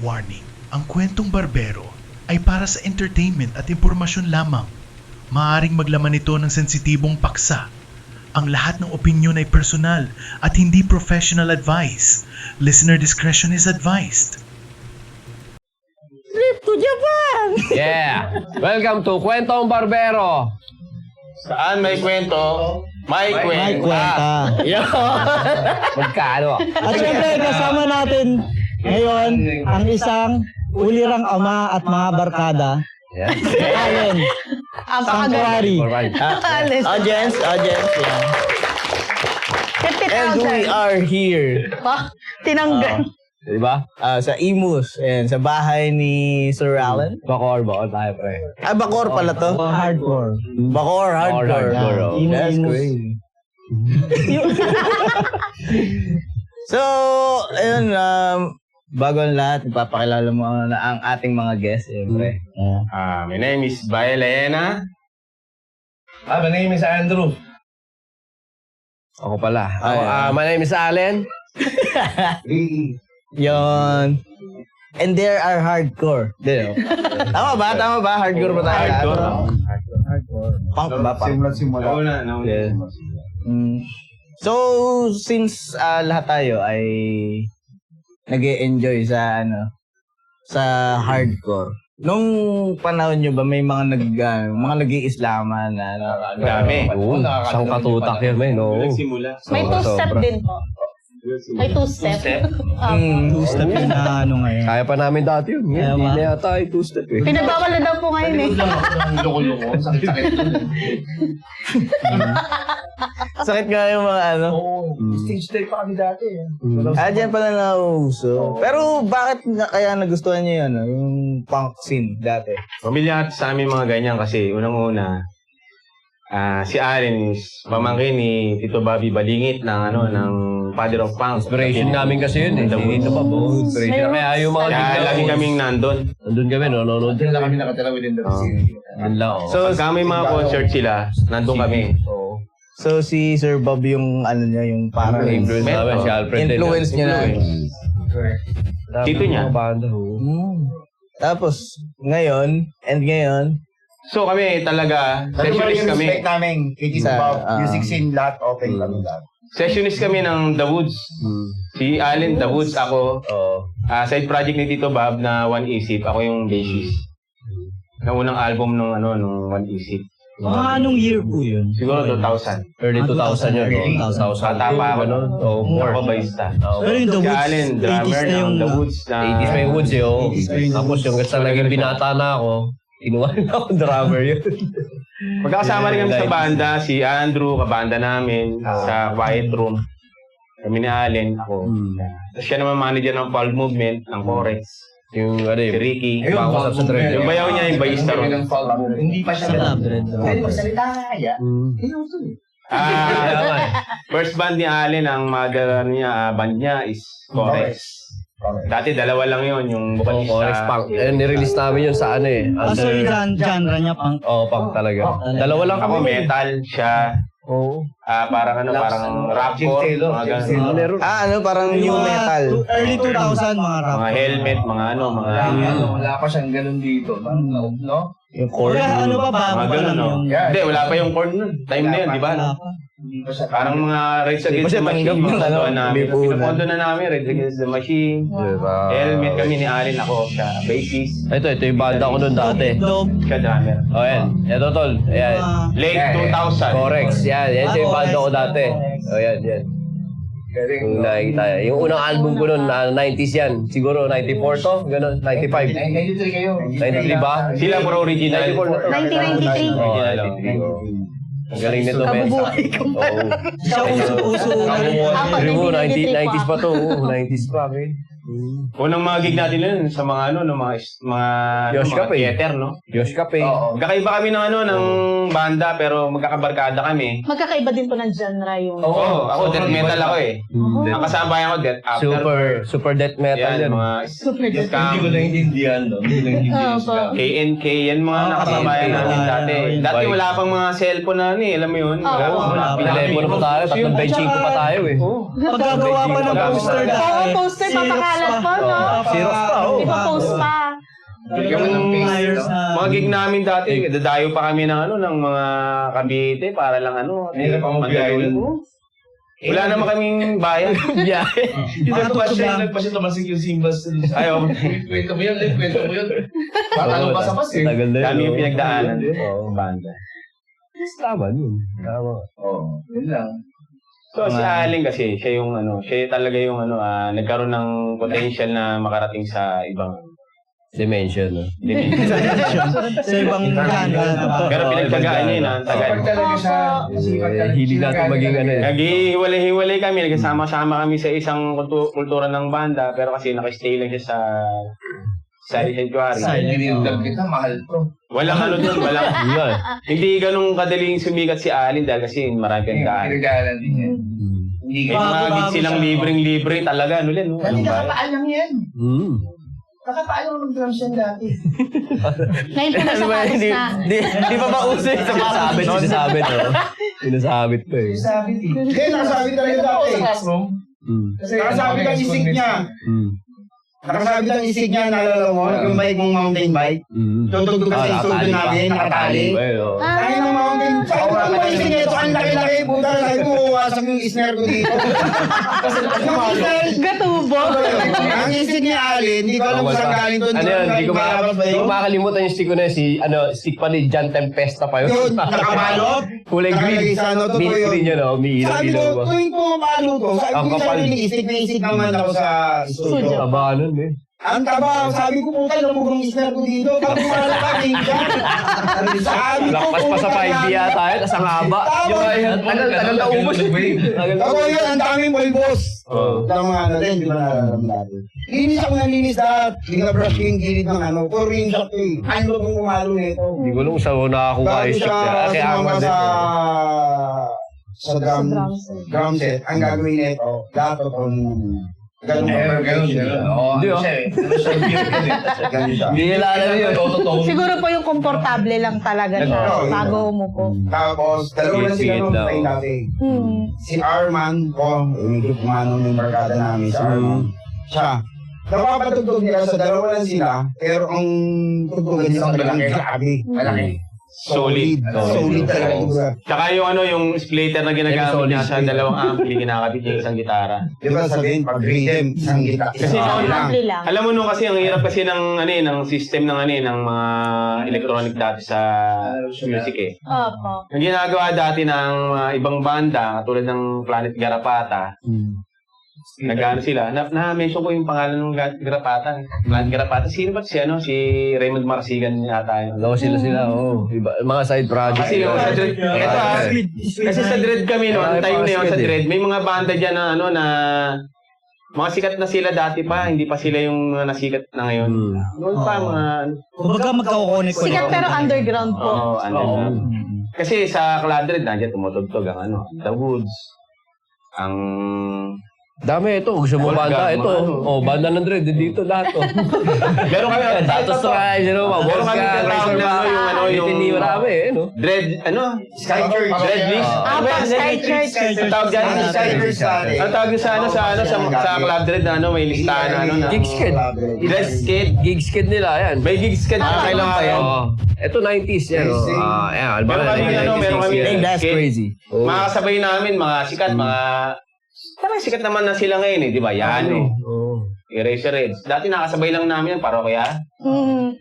Warning, ang kwentong barbero ay para sa entertainment at impormasyon lamang. Maaaring maglaman ito ng sensitibong paksa. Ang lahat ng opinyon ay personal at hindi professional advice. Listener discretion is advised. Trip to Japan! Yeah! Welcome to Kwentong Barbero! Saan may kwento, may May kwenta. kwenta. Magkano? At syempre, kasama natin ngayon ang isang ulirang ama at mga barkada. Yeah. Allen. Sanctuary. Alright. Audience, yeah. And we are here Tinanggal. Diba? sa Imus and sa bahay ni Sir Allen. Bakor tayo, pre. Bacor pala to. Hardcore. Bacor, hardcore. Hardcore, oh. Imo, That's Imus. great. So, ayun, bago ang lahat, ipapakilala mo na ang ating mga guests, siyempre. My name is Baelena. My name is Andrew. Ako pala. Ay, My name is Allen. Yon. And there are hardcore. Tama ba? Hardcore ba tayo? Hardcore. Punk ba? Punk. Nauna. Yeah. So, since lahat tayo ay nag-e-enjoy sa sa hardcore. Nung panahon nyo ba may mga nag-iislaman na Dami. Oo, isang katutak yun, men. Oo. Nagsimula. May two-step din po. May two-step. Two-step yun na ngayon. Kaya pa namin dati yun. Kaya Hindi ba? na yata ay two-step eh. Pinagbawal na daw po ngayon eh. Loko-loko. Sakit-sakit. sakit nga yung mga Stage day pa kami dati. dyan pala nauuso. Pero bakit kaya nagustuhan nyo yun, yung punk scene dati? Pamilya sa amin mga ganyan kasi unang-una, si Allen is pamangkin ni Tito Bobby Balingit ng ng Father of Punk. Inspiration namin kasi yun eh. Dito pa po. Inspiration. Kaya yung mga Kaya lagi kaming nandun. nandun kami, nanonood. Diyan lang kami nakatira within the vicinity. Yun lang, oh. So, pagka may mga concert sila, nandun kami. So si Sir Bob yung yung parang Influence namin, si Alfred din. influence niya na. Tito niya. Mga banda, oh. Tapos ngayon, So kami talaga, sessionist kami. Respect namin kay Jesus Sa, Bob. Music scene lahat, open kami lahat. Sessionist kami ng The Woods. Si Allen, The Woods, ako. Side project ni Tito Bob na One Isip. Ako yung bassist. Na unang album nung One Isip. Mga anong year po yun? Siguro 2000. Early 2000 yun, Early oh. 2000. Bata pa ako nun. Oh, Ako bassista. Pero yung The Si Woods, Allen, 80s drummer na yung... ng The Woods na... 80s pa yung Woods eh, oh. 80s pa yung Tapos yung kasi naging binata na ako, kinuha na ako drummer yun. Magkakasama rin kami sa banda. Si Andrew, kabanda namin. Sa Quiet Room. Kami ni Allen, ako. Tapos siya naman manager ng Fall Movement, ng Corex. Yung ano Si eh, Ricky. bago sa trend. Yung bayaw niya, yung bayista ron. Hindi pa siya Sa Labred. Pwede magsalita kaya. First band ni Allen, ang mother niya, band niya is Corex. Dati dalawa lang yon yung Oh, vocalista. Corex Punk. Eh, nirelease namin yun sa ano eh. So yung genre niya pang... Oh, punk talaga. Dalawa lang Ako kami. metal, siya Oo. parang parang rapcore, mga ganun. parang new metal. Early 2000 mga rap. Mga helmet, mga mga... Wala pa siyang ganun dito. No? Yung chord. Kaya ano pa ba? Mga ganun, no? Hindi, wala pa yung chord nun. Time na yun, di ba? Wala pa. Hindi pa siya. Parang mga Rage Hindi pa Against siya the Machine, tanggap yung pinupondo namin. lipunan. Pinupondo na namin, Rage Against the Machine. Helmet kami ni Allen, ako siya, bassist, Ito yung banda ko nun dati. Dope. siya drummer. Oh, yan. Ito, tol. Ayan. Late 2000. Corex. Yan. Yan yung banda ko dati. Oh, yan. Yung nakikita yan. Yung unang album ko nun, 90s yan. Siguro 94 to? Ganun. 95. 93 kayo. 93 ba? Sila pro original. 94 na to. 1993. Oh, 93. Ang galing nito, men. Kabubuhay ka pa. Oo. Siya uso na rin. Ako, Pero mo, 1993 90s pa to. 90s pa, men. Unang mga gig natin nun sa mga Yoshka pa eh. theater, no? Yoshka pa eh. Magkakaiba kami ng banda pero magkakabarkada kami. Magkakaiba din po ng genre yung... Oo, ako death metal ako eh. Ang kasabayan ko death after. Super death metal Yan, yan. mga Hindi ko naintindihan, no? Hindi ko naintindihan Opo. sila. KNK, yan mga nakasabayan KNK. natin dati. Dati wala pang mga cellphone na alam mo yun? Oo. Telepono pa tayo, tatlong benching ko pa tayo eh. Oo. Paggagawa pa ng poster dati. Oo, poster, papakain Kalat po, no? Xerox pa, oh. Ipapost pa. Bigyan mo ng face. Mga gig namin dati, dadayo pa kami ng ano, ng mga Cavite para lang ano. Hirap ang magbiyahe nun. Wala naman kaming bayan. Biyahe. Nagpasya tumasig yung symbols. Ayaw. Kwento mo yun, kwento mo yun. Patalo pa sa pas eh. Tagal na yun. Dami yung pinagdaanan. Oo. Banda. Tama yun. Tama. Oo, yun lang. So si Aling kasi, siya yung ano, siya talaga yung ano, nagkaroon ng potential na makarating sa ibang Dimension. No? dimension. Sa ibang genre. Pero pinagtsagaan niya yun, ang tagal. Kapag talaga siya, sipag talaga. Hilig natin maging ano eh. Naghihiwalay-hiwalay kami, nagkasama-sama kami sa isang kultura ng banda, pero kasi nakastay lang siya sa Sanctuary. Dinidog kita, mahal to. Walang ano dun, walang, Yan. hindi ganun kadaling sumikat si Alin dahil kasi marami kang daan. Pinagalan din yan. Hindi May ka. mga gig silang libreng-libre talaga, ano din, no? Dati Walang bayad. nakapaan lang yan. Mm. Nakapaan lang mag-drums yan dati. Ngayon po nasa college na. Di pa ba uso yung Sinasabit, sinasabit. Oh. Sinasabit ko eh. Sabi eh. Hindi, nakasabi talaga dati. Sa classroom. Mm. Kasi nakasabi ka isig niya. Mm. Nakasabi ng isig niya, naalala mo, yung bike mong mountain bike. Mm. Tutugtog ka sa studio namin, nakatali. Well, oh. Tayo ng mountain. Sabi ko, ang isig niya, ito ang laki-laki. Puta, sabi ko, wasak yung snare ko dito. Kasi yung snare, Gatubo. ang isig niya, Alin, hindi ko alam kung saan galing doon. Ano yun, hindi ko Malabas ba yun? makakalimutan yung stick ko na si, stick pa ni John Tempesta pa Yun, yun. nakabalot. Kulay green. Nakalagay sa ano, totoo Mint yun. green yun, oh. Sabi ko, Umiilaw-ilaw ba? tuwing pumapalo to, sabi Ang ko, kapal. sabi ni isig naman ako sa studio. Taba nun eh. Ang taba, sabi ko, puta, lumubog ang snare ko dito. Pag kumala ka, minsan. Sabi ko, Lakpas pa sa 5B yata yun, tas ang haba. Tama. Tagal na ubos. Tagal na Ako ubos. yun, ang daming bulbos. Oo. Tama ano din, di ba nararamdaman natin? Linis ako ng linis lahat. Hindi na brush yung gilid ng ano. Puro ring shot ko eh. Ano kung kumalo nito? Hindi ko alam kung saan ako nakakuha Bago yung siya shot. Kaya sumama ako sa drum set, ang gagawin nito, lahat ito ganun Oo, Hindi, ano siya eh. Ano siya, beer ka din. Ganun siya. Hindi nila alam yun. Siguro po yung komportable lang talaga siya Oo, bago umupo. Tapos, dalawa na sila Sige nung daw. tayo dati. Hmm. Si Arman ko, medyo kumano yung barkada namin, si Arman. Siya. Napapatugtog nila sa dalawa lang sila, pero ang tugtugan nila talagang grabe. Malaki. Solid. Solid talaga yung tugtugan. Tsaka yung ano, yung splitter na ginagamit niya sa dalawang ampli, kinakabit niya yung isang gitara. Di ba sabihin, pag rhythm, isang gita, Kasi isang lang. Ampli lang. Alam mo nung kasi ang hirap kasi ng ano eh, ng system ng ano eh, ng mga electronic dati sa music eh. Opo. Ang ginagawa dati ng mga ibang banda, katulad ng Planet Garapata, nag-ano sila, na-mention ko yung pangalan ng Garapata. Planet Garapata, sino ba si ano? Si Raymond Marsigan yata yun. Alam ko sila, oo. Mga side project. Kasi yung sa Dread, ito kasi sa Dread kami noon, time na yun sa Dread, may mga banda dyan na ano na mga sikat na sila dati pa, hindi pa sila yung nasikat na ngayon. Noon pa mga Kumbaga magkakoconnect ko. Sikat pero underground po. Kasi sa Club Dread, nandiyan tumutugtog ang ano, The Woods, ang Dami ito. Gusto mo banda? Mga Ito. ano. Oh, banda ng Dread. Dito lahat. Oh. meron kami Datos Rise, ano, mga meron kami tinatawag na ano, yung ano, yung Hindi marami eh, no? Dread, ano? Sky Church. Dread Mix. Ah, pa, Sky Church. Ang tawag dyan, Sky Church dati. ang tawag sa ano, sa Club Dread na ano, may listahan na ano na. Gigs Kid. Dread Skid. Gigs Kid nila, yan. May gigs ka na kailangan pa yan. Oo. Ito 90s yan, oh. Ayan, Meron kami, ano, meron kami. That's Skid. crazy. Oh. Mga kasabay namin, mga sikat, mga... Parang sikat naman na sila ngayon eh, di ba? Yan eh. Oo. Eraserheads. Dati nakasabay lang namin yan, parokya. Hmm.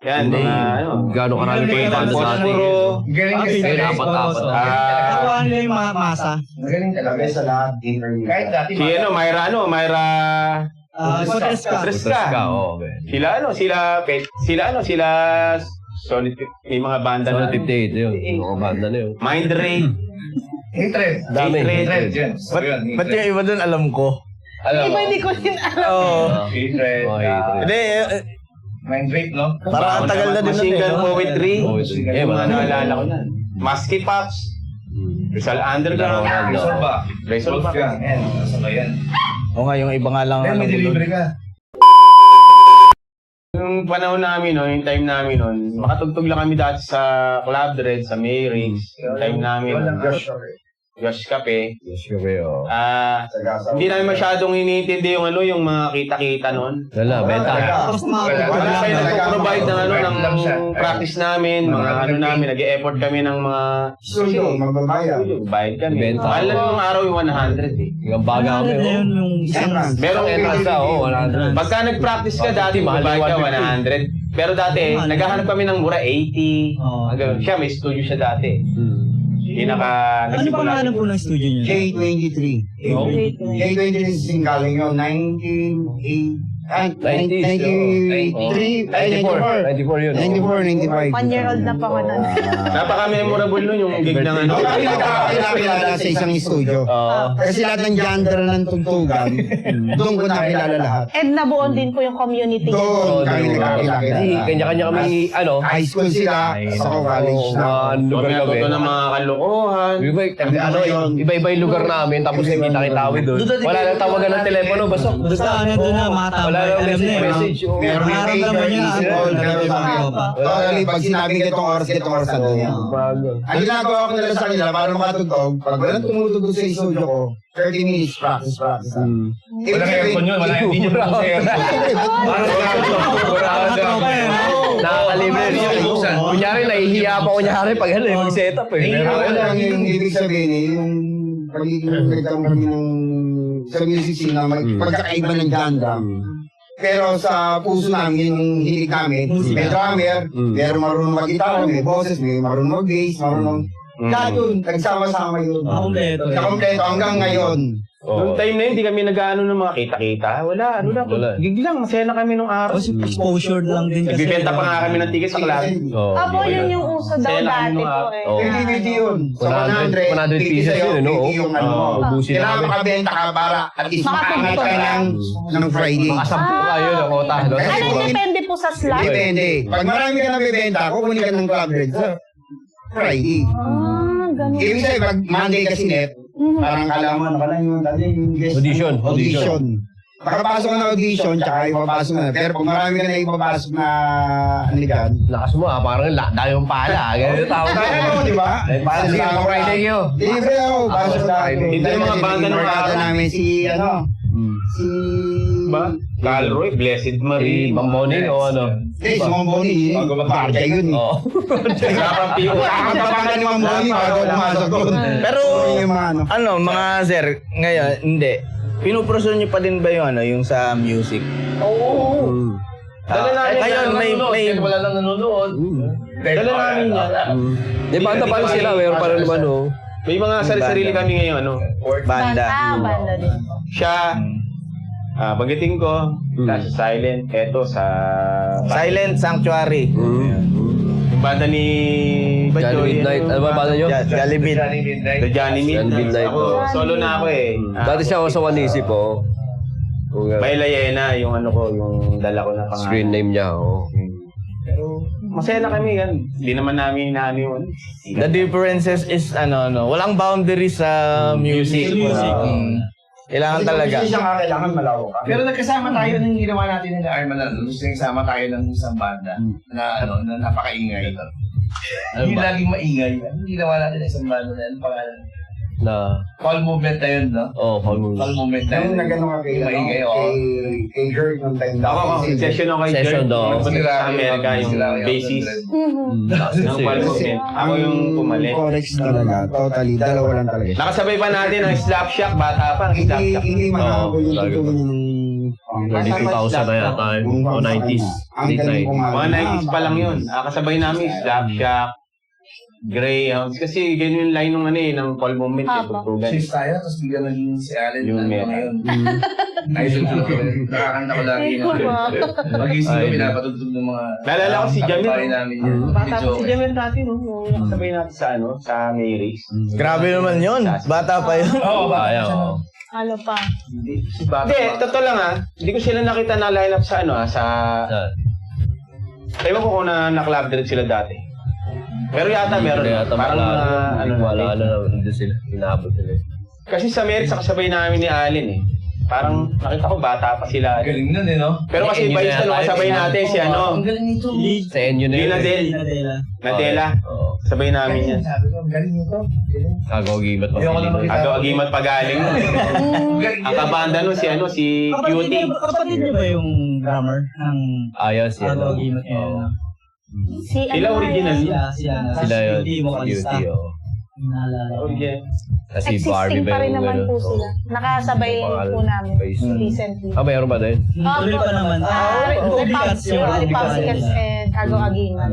Yan, mga ano. Gano'ng karami pa yung banda sa atin. Puro. Galing kasi. Apat-apat. Nakuha nila yung mga masa. Magaling talaga. Sa lahat, interview. Kahit dati. Si ano, Mayra... Potreska. Freska. Oo, okay. Sila Solid, may mga banda Solid na. 58, yun. Mga banda na yun. Mind Raid. Hatred. Dami. Hatred. Yun. So, yun. Ba't yung iba doon alam ko? Alam Iba mo. hindi ko din alam. Oo. Hatred. Oh, hatred. Hindi, Mind rape, no? parang ang tagal na din Machine nun eh, Gun no? Poetry. Eh, Yung mga marami. naalala ko yan. Musky Pops. Rizal Underground. Razorback. Razorback. Wolfgang. Yan. Nasa ba yan? Oo nga, yung iba nga lang. Then, may alam ko delivery doon. ka. Yung panahon namin, no, yung time namin nun, makatugtog lang kami dati sa Club Dread, sa Mayrix. Yung time namin, Walang no, rush. Josh Cape. Yes, kami, oh. Hindi namin masyadong iniintindi yung yung mga kita-kita noon. Wala, benta. Tapos mga Wala kayo nag-provide ng Lang siya. ng practice namin, mga namin, nag-e-effort kami ng mga Studio, magbabayad. bayad kami. Benta. Mahal lang yung araw yung 100 eh. Yung baga kami, na yun, oh. yung isang Entrance. Merong Entrance na, oh. 100. Pagka nag-practice ka dati, Mahal magbayad ka yung 100. Pero dati, naghahanap kami ng mura 80. Oo. Siya, may studio siya dati. Ano pa nga po ng studio niyo? J23. J23 is galing yun, 94 yun. 95. 1 year old na pa ako nun. Napaka-memorable nun yung gig ng ano. Kami nakakilala sa isang studio. Kasi lahat ng genre ng tugtugan, doon ko nakilala lahat. And nabuon din po yung community. Doon kami Kasi nakakilala. kanya-kanya kami, ano, High school sila, sa college na. Lugar lugar kami. kami. ng mga kalokohan. Iba-iba yung lugar namin, tapos kita-kita kami doon. Wala nang tawagan ng telepono, basta. Basta ano doon na, mga tama. Wala nang Alam na yun. message. oh. Meron may Nararamdaman paper, niya na, easy ano, all, pero sa akin, tropa. totally, pag sinabi kitong oras na doon yan. Ang ginagawa ko nila sa kanila, para makatugtog, pag walang tumutugtog sa studio ko, 30 minutes practice. Wala kang aircon yun, wala hindi nyo sa aircon. Nakakalibre. Kunyari, nahihiya pa kunyari pag ano, mag-set up eh. Ako lang yung ibig sabihin yung pagiging nagkaroon kami ng sa music scene na pagkakaiba ng genre. Pero sa puso namin, yung hilig namin, may drummer, pero marunong mag-gitara, may boses, may marunong mag-bass, marunong... Lahat yun, nagsama-sama yun. Kompleto. Nakompleto hanggang ngayon. Noong time na yun, hindi kami nag-ano ng mga kita-kita. Wala, ano lang. Wala. Gig lang, masaya na kami nung araw. Kasi exposure lang din kasi. Nagbibenta pa nga kami ng ticket sa club. Opo, yun yung uso daw Sila dati ano, po eh. Oo. 50 yun. So 100 100 pieces sa'yo, yun, no? 50 yung ano mo. Ubusin Kailangan namin. makabenta ka para at least makaangat ka ng Friday. Makasampu kayo ng kota. no? Ano, depende po sa slot? Depende. Pag marami ka nabibenta, kukunin ka ng club rate sa Friday. Ganun. Ibig sabihin, pag Monday kasi net, parang kalaman, ano yung dati yung guest. Audition. Makapasok ka na audition, tsaka ipapasok na. Pero pag marami ka na ipapasok na ano dyan, Lakas mo parang dahil yung pala. Ganyan yung tawag. kaya mo, di ba? Para sige, pang Friday kayo. Libre ako, pasok na. Ito yung mga banda ng barkada araw. namin, si Ba? Calroy, Blessed Marie. Mamboning o ano? si Mamboni, barkada yun eh. Oo. Sarapang piyo. Nakakapapagan ni Mamboni bago pumasok doon. Pero, Yung mga ano. mga sir, ngayon, hindi. Pinuproso niyo pa din ba yung yung sa music? Oo. Dala namin ngayon, may Wala nang nanonood. Dala namin yan. Di banda pa rin sila. Mayroon pa rin naman oh. May mga sarili kami ngayon, ano. banda. Banda din. Siya, bagiting ko, sa Silent, eto sa... Silent Sanctuary. Yung banda ni... Johnny Midnight. Ano ba banda nyo? Jollibee. The Johnny Johnny Midnight, Ako, oh. solo na ako eh. Dati siya ako sa Wanisip oh. May Layena, yung ano ko, yung dala ko na pangalan. Screen name niya oh. Pero masaya na kami yan. Hindi naman namin inaano yun. The differences is walang boundaries sa music. Kailangan talaga. Hindi siya kailangan malawak ka. Pero nagkasama tayo nung ginawa natin ng Arman na gusto yung sama tayo ng isang banda na na napakaingay. Hindi laging maingay. Hindi ginawa natin ng isang banda na pangalan. Na, Call movement na yun, no? Paul Moon. Call movement na yun. Nung nagano ka kay Maingay, oo. kay Jerk nung time na. Ako, session ako kay Session Jerk. daw. Nagpunta sa Amerika, yung bassist. Ng Palmocent. Ako yung pumalit. Forex talaga, totally, dalawa lang talaga. Nakasabay pa natin ang Slapshack, bata pa ang Slapshack. Hindi mahabol yung talaga. tutugan ng... Early 2000 na yata o 90s. Late 90s. Mga 90s pa lang yun. Kasabay namin Slapshack, Greyhounds. Kasi ganyan yung line ng ng Paul Moment. Tutugan. Shift tayo, tapos bigla naging si Allen Yung na metal. ngayon. Idol ko. Nakakanta ko lagi na. Magising ko, pinapatugtog ng mga... Naalala ko si Jamil. kapitbahay namin yun. Bata pa Medyo si Jamel dati, no? Yung nakasabay natin sa Mary's. Grabe naman yun. Bata pa yun. Oo, Ayaw. oh. Ano pa? si Bata. Hindi, totoo lang Hindi ko sila nakita na line up sa sa... Ewan ko kung na-club din sila dati. Pero yata meron. Parang wala na hindi sila. Inaabot sila. Kasi sa Mary's, kasabay namin ni Allen eh. Parang nakita ko bata pa sila. Galing nun eh, no? Pero kasi iba yung kasabay natin si Ang galing nito. Sa Enyo na Yung yun. Nadel. Nadela. Oo. Sabay namin yan. Sabi ko, galing nito. Kagaw-gimat pa. Ayoko na makita. Agimat pagaling. Ang kabanda nun si Cutie. Kapatid niyo ba yung drummer ng Ayos yan. Ano, Gimat ngayon? Si Sila ano original. Sila yun. Hindi mo kalista. Cutie, oh. Naalala ko. Okay. Kasi Barbie Existing pa rin yung naman ano. po sila. Nakasabay po namin recently. Mayroon ba din? Tuloy pa naman. Copycats yung Only copycats Popsicles nila. and Ago-Agimat.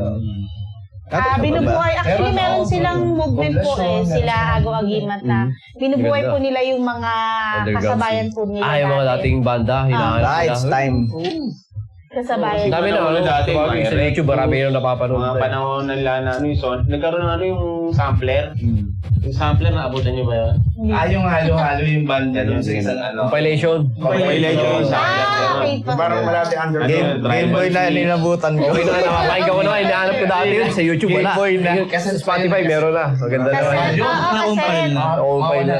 Binubuhay, actually meron silang movement po sila Ago-Agimat na binubuhay po nila yung mga Underground kasabayan po nila. Yung mga dati. dating banda, hinahanap Ah, it's nila. time. Kasabayan. Dami na ano Dati, dati, sa YouTube marami yung napapanood. Mga panahon ng lana, yung son, nagkaroon ng yung sampler. Yung sampler, naabutan niyo ba yun? Yung halo-halo yung banda doon sa isang ano. Compilation. Compilation yung sampler. Okay pa. Parang malati under Game Boy na ninabutan ko. Okay na, nakakain ko na, hinahanap ko dati yun sa YouTube, wala. Game Boy na. Kasi sa Spotify meron na. Maganda Kasi, naman. Na-compile na. Okay na.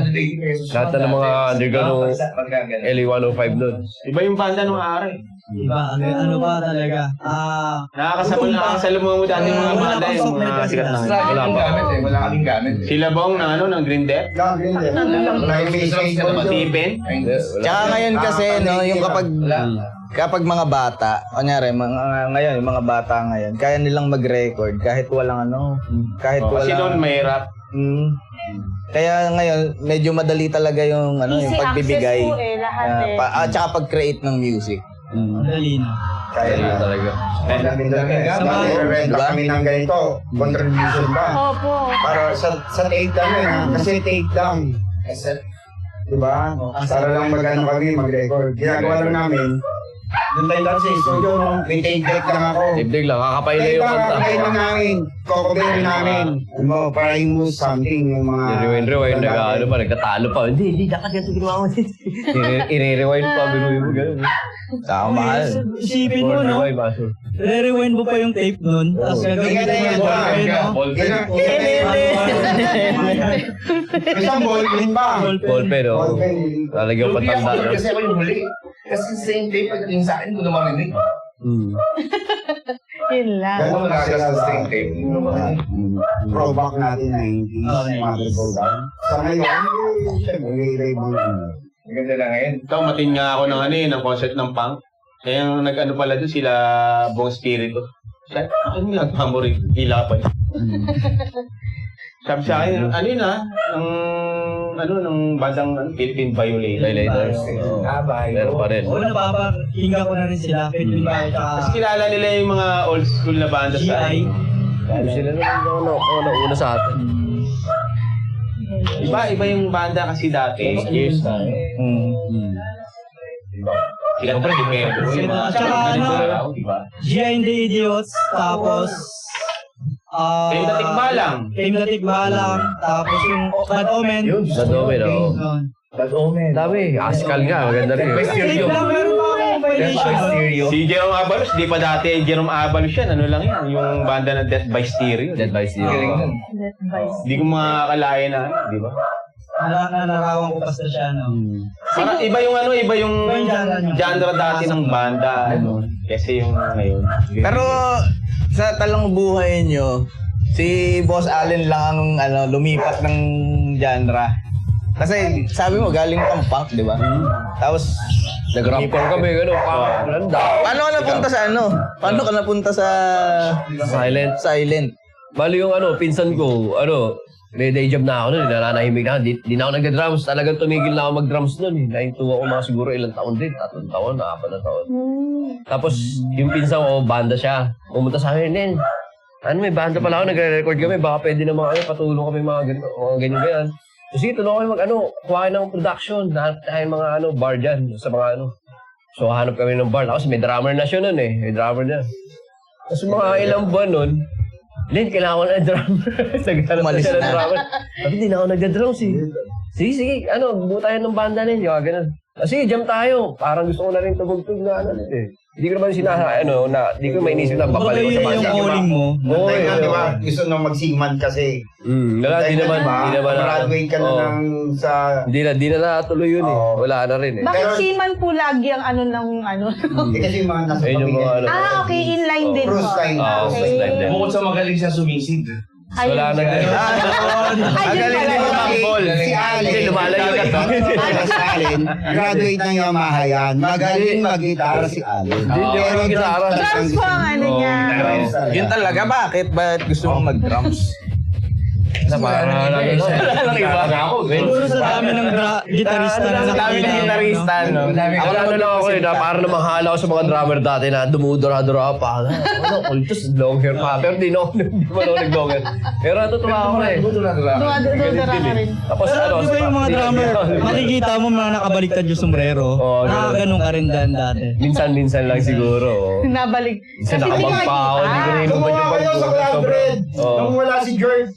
Lahat na ng mga underground ng Pagkagano. LA105 nun. Iba yung banda nung araw. Iba, ano ba talaga? Nakakasalubong mo dati yung mga banda, yung mga sikat na. Wala Wala kaming pa. gamit eh. Wala kaming gamit eh. Sila bang na ano, ng Green Death? Tipen? Tsaka ngayon kasi, no, yung kapag mga bata, kunyari, ngayon, yung mga bata ngayon, kaya nilang mag-record kahit walang kahit Kasi noon walang... may rap. Kaya ngayon, medyo madali talaga yung, Easy yung pagbibigay. access po lahat Tsaka pag-create ng music. Madali na. Kaya na Talaga. Rent kami ng ganito, contribution ba? Opo. Para sa take lang yun, kasi take lang. Diba? Para lang mag-ano kami, mag-record. Ginagawa lang namin, doon tayo lang sa studio, no? May take deck lang ako. Dibdig lang, kakapay na Take yung lang, kanta. kakapay lang namin. Kokobin namin. Para i-move something, yung mga... Rewind, nag-ano pa, nagtatalo pa. Hindi, dapat ganito ginawa mo. I-rewind pa, binuhin mo gano'n. Saka mahal. Isipin mo, no? Rewind, baso. Re-rewind mo pa yung tape nun. Tapos gagawin mo yung ballpen, no? Isang ballpen ba? Ballpen, oh. Ballpen. Lalagyan pa tanda. no? Kasi ako yung huli. Kasi same tape pagdating sa akin, doon na marinig. Yun lang. Ganun Wala sila sa string lang. tape. Throwback natin 90s, mother program. Sa ngayon, syempre, may-rayban. Maganda lang ngayon. Ikaw, matin nga ako ng ng concept ng punk. Kaya nag-ano pala doon sila Bong Spirito. Sabi, ano yung nagmamori? Hila pa yun. Sabi sa akin, ano yun ng bandang Philippine Violators. Oo. Abay. Meron pa rin. Oo, napapakinggan ko na rin sila. Philippine Bio, Kasi tsaka kilala nila yung mga old school na banda sa GI. Sila naman ang nauna sa atin. Iba yung banda kasi dati. Years na. Sila pa si Pedro. Tsaka ano, GI and the Idiots, tapos Kaya dating balang. Came the Tikbalang, tapos yung Bad Omen. Sa Domen, oo. Yun. Dami, Askal nga, maganda rin. Tape lang, meron pa akong violation. Si Jerome Abalos, di pa dati Jerome Abalos yan. Ano lang yan, yung banda na Death by Stereo. Dead by Stereo. Hindi ko makakalain na, di ba? Nalakawan ko pa sa siya, no? Para iba yung Iba yung genre dati ng banda. Kasi yung ngayon. Pero sa talang buhay nyo, si Boss Allen lang ang lumipat ng genre. Kasi sabi mo galing kang punk, di ba? Tapos Nag-rapper kami, gano'n, landa. paano ka napunta sa Paano ka napunta sa Silent. Silent? Bali yung pinsan ko, may day job na ako nun, nananahimik na ako. Di na ako nag-drums, talagang tumigil na ako mag-drums nun. Nahinto ako mga siguro ilang taon din, 3 taon, 4 na taon. Tapos yung pinsan ko, banda siya. Pumunta sa akin, Nen, may banda pala ako, nagre-record kami, baka pwede naman patulong kami mga ganyan. So sige, tulungan kami kuhain ng production, nahanap tayo mga bar dyan, sa mga So hanap kami ng bar, kasi may drummer na siya nun may drummer na. Tapos mga ilang buwan nun, Len, kailangan ko na drummer. Naghanap na siya ng drummer. Sabi, di na ako nagda-drums Sige, buo tayo ng banda nin, yung ganun. Sige, jam tayo. Parang gusto ko na rin tumugtog na Hindi ko naman hindi ko mainisip na babalik ko sa banda. yung calling mo. Oo, di ba? Gusto nang mag-singman kasi. Di naman. Graduate ka na ng sa... Hindi na natuloy yun Wala na rin Bakit seaman po lagi ang Kasi yung mga nasa Ayun yung mga pamilya. okay, inline din po. Cruise line. Cruise line din. Bukod sa magaling siya sumisid, Wala na ganun. Magaling din lumambol. Si Allen. Hindi, lumalayo ka to. Si Allen, graduate ng Yamaha yan. Magaling mag-gitara si Allen. Pero gitara. Drums po ang ano niya. Yun talaga, bakit? Ba't gusto mong mag-drums? Wala lang iba. Siguro sa dami ng gitarista na Sa dami ng gitarista, no? Ako na lang ako na para na mahala ako sa mga drummer dati na dumudura-dura pa. Ano, kultus, long hair pa. Pero di mo ako nag-long hair. Pero natutuwa ako na eh. Dumadara ka rin. Tapos ano, Di ba yung mga drummer, makikita mo mga nakabaliktad yung sombrero. Oo, Nakaganon ka rin dati. minsan lang siguro. Nabalik. Minsan nakabag pa ako, hindi ko na inuman Gumawa yung kayo sa collaborate. Oo. Nung wala si George.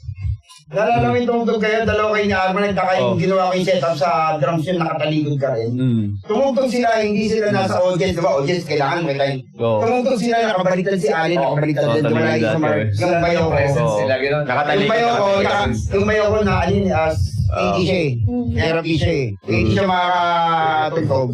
Nalala mo yung tumugtog kayo, dalawa kayo ni Alma, nagtaka yung ginawa ko yung setup sa drums yun, nakataligod ka rin. Tumugtog sila, hindi sila nasa audience, diba? Audience, kailangan may time. Oo. Tumugtog sila, nakabaliktad si Allen, nakabaliktad din. Wala yung sa yung bayo ko. Sila gano'n. Yung Nakatalikod bayo ko, ka. yung bayo ko na, alin, as 80 siya eh. Therapy siya eh. Hindi siya makatugtog.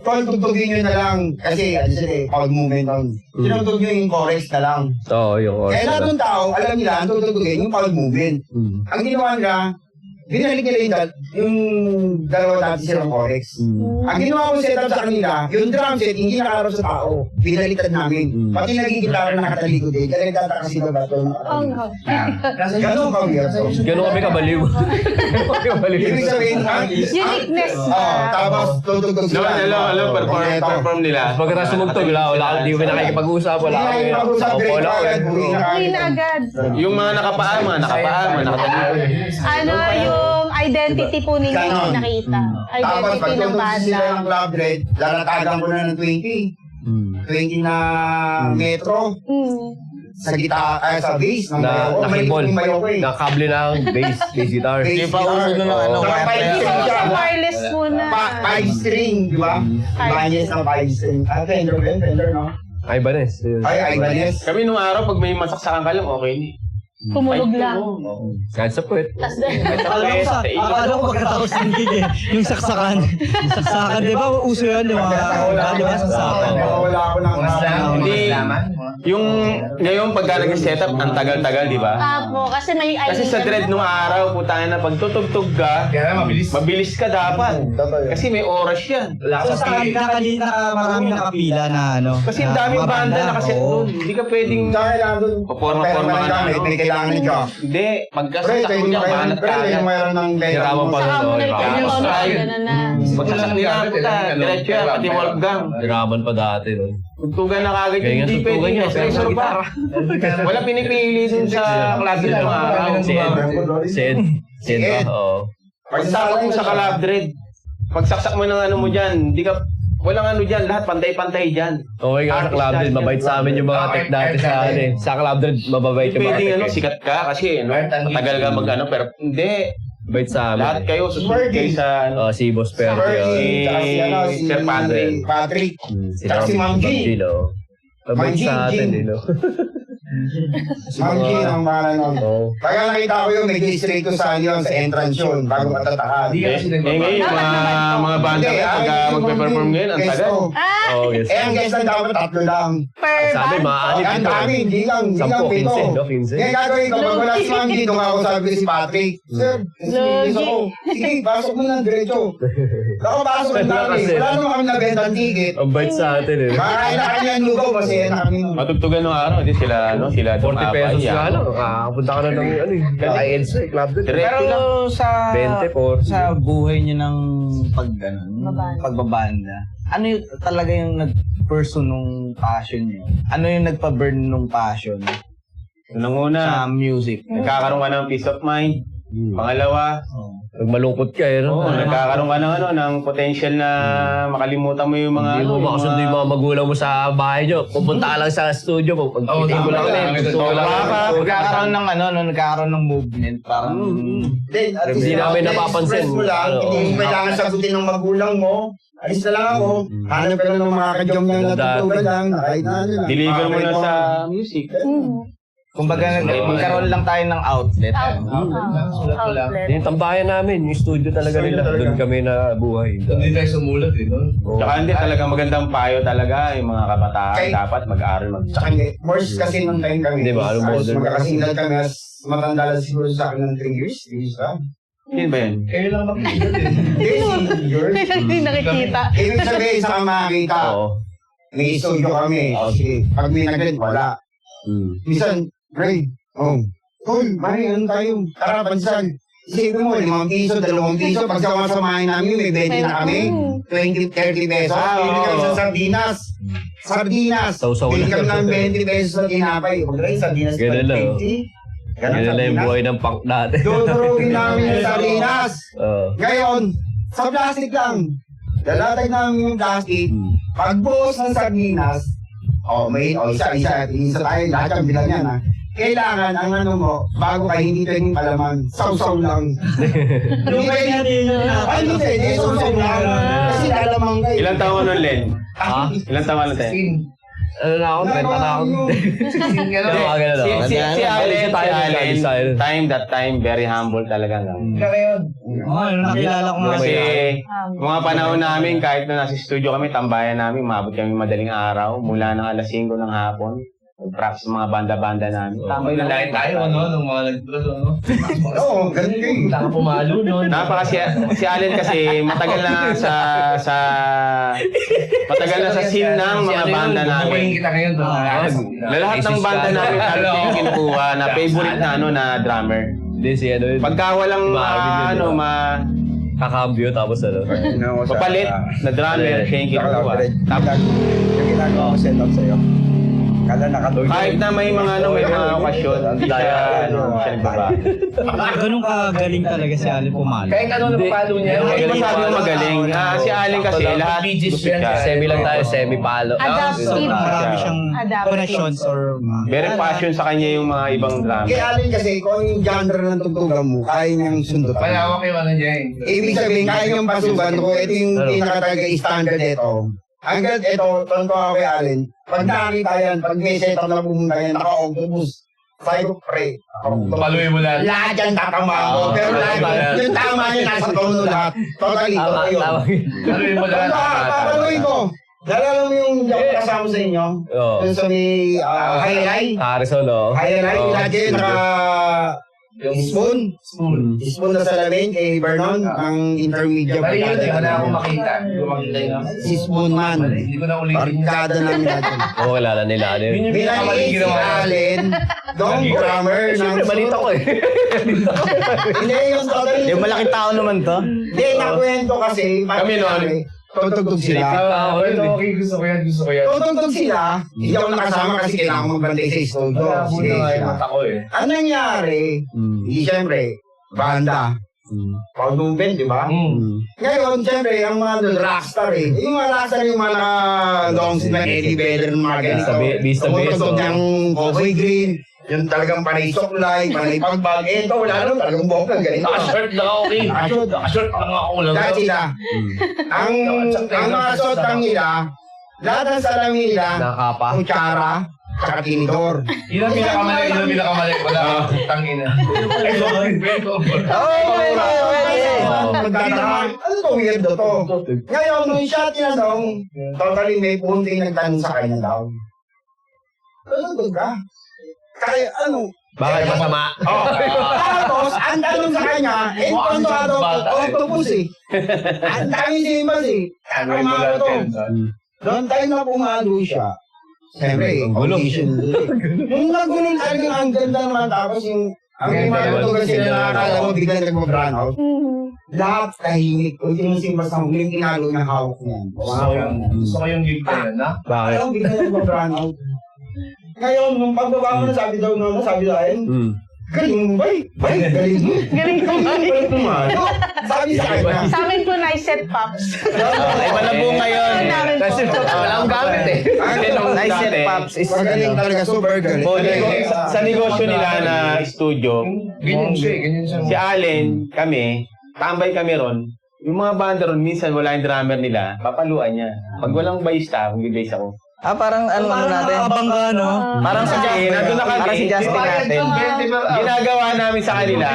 Tol, tugtugin nyo na lang. Kasi, ano sila eh, pag movement on. Tinutug nyo yung chorus na lang. Oo, yung Kaya lahat ng tao, alam nila, ang tutugtugin yung pag movement. Ang ginawa nila, binalik nila yung dalawa dati silang chorus. Ang ginawa ko setup sa kanila, yung drum set, hindi nakaharap sa tao. Binaliktad namin. Pati naging gitara na nakatalikod eh. Kaya nagtataka sila ba ito? Ganun ka weird. Ganun kami kabaliw. Ganun kami kabaliw. Ibig sabihin, Uniqueness tapos tutugtog sila. Perform nila. Pagkatapos sumugtog, hindi kami nakikipag-usap, wala kami. Opo lang. Uwi na agad. Yung mga nakapaa, mga nakatalikod. Ano yung identity po ninyo Ganon. nakita? Tapos Identity ng pag sila banda. ng Club Red, lalatagan ko na ng 20. 20 na metro. Sa sa bass ng bayo ko. Nakibol. Yung bayo ko eh. Nakable na ang bass guitar. Bass Hindi pa uso na ng ano, Saka wireless. Hindi five ba siya. sa wireless muna? 5 string, di ba? Ibanez ng 5 string. Fender ba yun? Fender, no? Ay, Banes. Ay, Ibanez. Kami nung araw, pag may masaksakan ka lang, okay ni. Kumulog lang. Kahit sa puwet. Tas Akala ko pagkatapos ng gig eh, yung saksakan. Saksakan, di ba? Uso yun, di ba? Di ba? Saksakan. Wala ako ng Hindi. Yung ngayon pagka nag-setup, ang tagal-tagal, di ba? Apo, kasi may Kasi sa dread nung araw, putahan na pag tutugtog ka, mabilis ka dapat. Kasi may oras yan. So sa marami nakapila na ano. Kasi ang daming banda nakaset doon. Hindi ka pwedeng Kailangan doon. paporma-porma ka na. May kailangan ni Jock. Hindi, Pre, magkasasak mo niya, banat ka yung agad. mayroon ng Hiraman pa saka rin. mo na Hiraman. yung tono, gano'n na. Magsasak nila, puta. Diretso yan, pati Wolfgang. Hiraman pa dati. No? Tugtugan na kagad Kaya yung nga hindi tugtugan pwedeng niya, espresso sa ba? Wala pinipili dun sa club dread ng araw. Si Ed ba? Oo. Pagsaksak mo sa club dread, pagsaksak mo ng ano mo dyan, hindi ka, walang ano dyan, lahat pantay-pantay dyan. Okay nga sa Club Dread, mabait sa amin yung mga tech dati sa ano eh. Sa Club Dread, mababait Hindi yung mga pwedeng tech ano, eh. sikat ka kasi ano, matagal ka mag ano, pero hindi. Mabait sa amin. Lahat kayo susunod kayo sa ano. Si Boss Perry. Fergie, tsaka si ano, si Sir Patrick. Patrick. Si Tsaka si Ma'am G. no? Mabait Ma'am G, sa atin G. eh, no? Ma'am G, ang pangalan nun. Oo. Kaya nakita ko yung medyo straight to saan yun, sa entrance yun, bago matatakan. Ngayon, yung mga banda Hindi, pag magpe-perform ngayon, ang guest tagal. ko. Oh, yes. Eh, ang guest lang dapat 3 lang. Per Sabi, band? maaanip Ang ito. dami, hindi lang 10, 15, no? 15. Ngayon gagawin ko, pag wala si Ma'am G, doon ako sabi ko si Patrick, Sir, gusto ko. Sige, pasok mo na diretso. Nakapasok na namin. Wala naman kami nabentang ticket. Ang bait sa atin eh. Kakain na kami ang lugaw, masaya na kami. Matugtugan nung araw, hindi sila, ano, sila 40 pesos nga lang. Punta ka na ng ano eh. Kay Enzo eh, Club Dread. Diretso lang. Pero sa 20 sa buhay niyo ng Babanda. pagbabanda, ano yung talaga yung nag-pursue nung passion niyo? Ano yung nagpa-burn nung passion Nung una, sa music? nagkakaroon ka ng peace of mind. Pangalawa, Pag malungkot ka eh, no? nagkakaroon ka ng ano, ng potential na makalimutan mo yung mga Hindi mo makasundo yung mga magulang mo sa bahay nyo. Pupunta ka lang sa studio mo. Pagpitin mo lang ulit. Nagkakaroon ng ano, nagkakaroon ng movement, parang Then, at least, Hindi namin napapansin. express mo lang, Ano, hindi mo kailangan sagutin ng magulang mo. Alis na lang ako. Hanap ka lang ng mga kadyong na natutugan lang. Kahit na ano lang. Deliver mo na sa music. Kumbaga, nagkaroon lang tayo ng outlet. Outlet. Yung tambayan namin, yung studio talaga nila. Doon kami na buhay. Hindi tayo sumulat eh, no? Tsaka hindi talaga magandang payo talaga yung mga kabataan Kay- dapat mag-aaral Tsaka hindi, Morse kasi nung time kami. Hindi ba? Anong As model? magkakasingal kami, as matanda lang siguro sa akin ng 3 years. 3 years lang. Yun ba yun? Kayo lang makikinig eh. Hindi, senior. Hindi nakikita. Ibig sabihin sa makakita, Oo. may studio kami. Sige, pag may nag wala. Minsan, Ray, Tol, mari, ano tayo? Tara, pansan. Isipin mo, 5 piso, 2 piso. Pag sama-samahin namin, may 20 na kami. 20, 30 pesos. Pili kami sa sardinas. Sardinas. Sausaw Pili lang. kami ng 20 pesos sa tinapay. Huwag rin, sardinas. Ganun lang, oh. 20. Yan na lang yung buhay ng punk natin. Dudurugin namin yung sardinas. Oo. Ngayon, sa plastic lang. Dalatag namin yung plastic. Pagbuhos ng sardinas, isa tayo, lahat yung bilang yan ha. Kailangan ang ano mo, bago ka hindi pwedeng palaman, sausaw lang. Hindi pwedeng, hindi pwedeng, sausaw lang. Kasi lalamang kayo. Ilang taon nun, Len? Ha? Ilang taon nun, Len? Ano na ako? Benta na ako. Si Allen, that time, very humble talaga. Nakilala ko nga Kasi, siya. mga panahon namin, kahit na nasa studio kami, tambayan namin, maabot kami madaling araw, mula ng alas 5 ng hapon. Practice mga banda-banda namin. Tambay lang Dahil tayo, no? Nung mga nagturo, no? Oo, ganun kayo. Wala ka pumalo, no? Si Allen kasi matagal na sa scene ng mga banda namin. Bukuhin kita ngayon, no? Lahat ng banda namin halos yung kinukuha na favorite na na drummer. Hindi si ano yun. Pagka walang Marvin yun, kakambyo tapos ano. papalit na drummer, siya yung kinukuha. Tapos Yung ginagawa ko setup sa'yo. Kada nakatulog. kahit na may mga okasyon, hindi siya nagbabago. Ganun kagaling talaga si Allen pumalo. Kahit ano na palo niya. Hindi ko sabi yung magaling. Si Allen kasi lahat gusto siya. Semi lang tayo, semi-palo. Adaptive. Marami siyang Adaptive. connections or Very passion sa kanya yung mga ibang drummer. Kay Allen kasi, kung yung genre ng tugtugan mo, kaya niyang sundot. Palawak yung ano niya eh. Ibig sabihin, kaya niyang pasukan ko, ito yung pinakatalaga standard ito. Hanggang ito, tanto ako kay Allen, pag nakakita yan, pag may setup na pumunta yan, naka-octopus, sabi ko, pre, Paluin mo lang. lahat yan tatamaan ko, pero lahat, yung tama niya nasa tono lahat. Totally, Tama, totoo yun. tama. Paluin mo lang. Papaluin ko. Nalala mo yung joke kasama sa inyo? Oo. Yung sa may highlight? Harrison, no? Highlight, lagi naka... Spoon na salamin kay Vernon, ang intermediate. Mali yun eh. Wala akong makita. Hindi ko makita yun. Si Spoon man. Hindi ko na ulitin. Barkada namin natin. Oo, kilala nila. Ano yun? Yun yung Binaliin pinakamaling si ginawa. Allen, dong drummer ng... Siyempre, balita ko eh. Hindi, yung totally... Yung malaking tao naman to. Hindi, nakwento kasi. Kami noon. Tutugtog sila. Okay, gusto ko yan. Tutugtog sila. Hindi ako nakasama kasi kailangan ko magbantay sa studio. Wala, Sige, buta nga yung sila. mata ko eh. Ang nangyari, hindi siyempre, banda. Pag-movement, di ba? Ngayon, siyempre, ang mga rockstar eh. Yung mga rockstar, yung mga naka-long sleeve na Eddie Vedder, mga ganito. Bista, Tumutugtog ng Cowboy Green, yung talagang panay soklay, panay pagbag. Eh, ito, wala naman talagang buhok lang ganito. Naka-shirt lang ako eh. Nakashoot. Naka-shirt lang ako lang. Dahil sila, ang mga sotang nila, lahat ng salamin nila, Nakakapa. kutsara, tsaka tinidor. Yun ang pinakamali. Wala akong tangina. Ano to weirdo to? Ngayon, nung siya tinanong, totally may punting nagtanong sa kanya daw. Ano ka? Kaya ano? Bakit masama? Tapos, ang tanong sa kanya, kontado octopus eh. Ang dami simas eh. Ano mga to? Doon tayo na pumalo siya. Siyempre, audition. Yung nagulong talagang ang ganda naman, tapos yung ang mga tutugan sila na nakakala mo biglang nag-run out. Lahat tahimik. O yung simbas na huling tinalo ng hawak niyan. Gusto ko yung gig na yun, ha? Bakit? Alam, biglang nag-run out. Ngayon, nung pagbaba mo na sabi daw sa akin, galing mo ba eh? Bay, galing mo. Galing ko ba? Sabi sa kanya. Sa amin po, nice set pops. Ay, malabo ngayon. Namin po. Kasi wala akong gamit eh. Nice set pops is Magaling talaga, super galing. Sa negosyo nila na studio, Ganyan siya. si Allen, kami, tambay kami ron. Yung mga banda ron, minsan wala yung drummer nila, papaluan niya. Pag walang bayista, kung bibase ako, Parang ano natin? Abang ka, no? Parang si Justin. nandun na kami. Parang si Justin natin. Ginagawa namin sa kanila,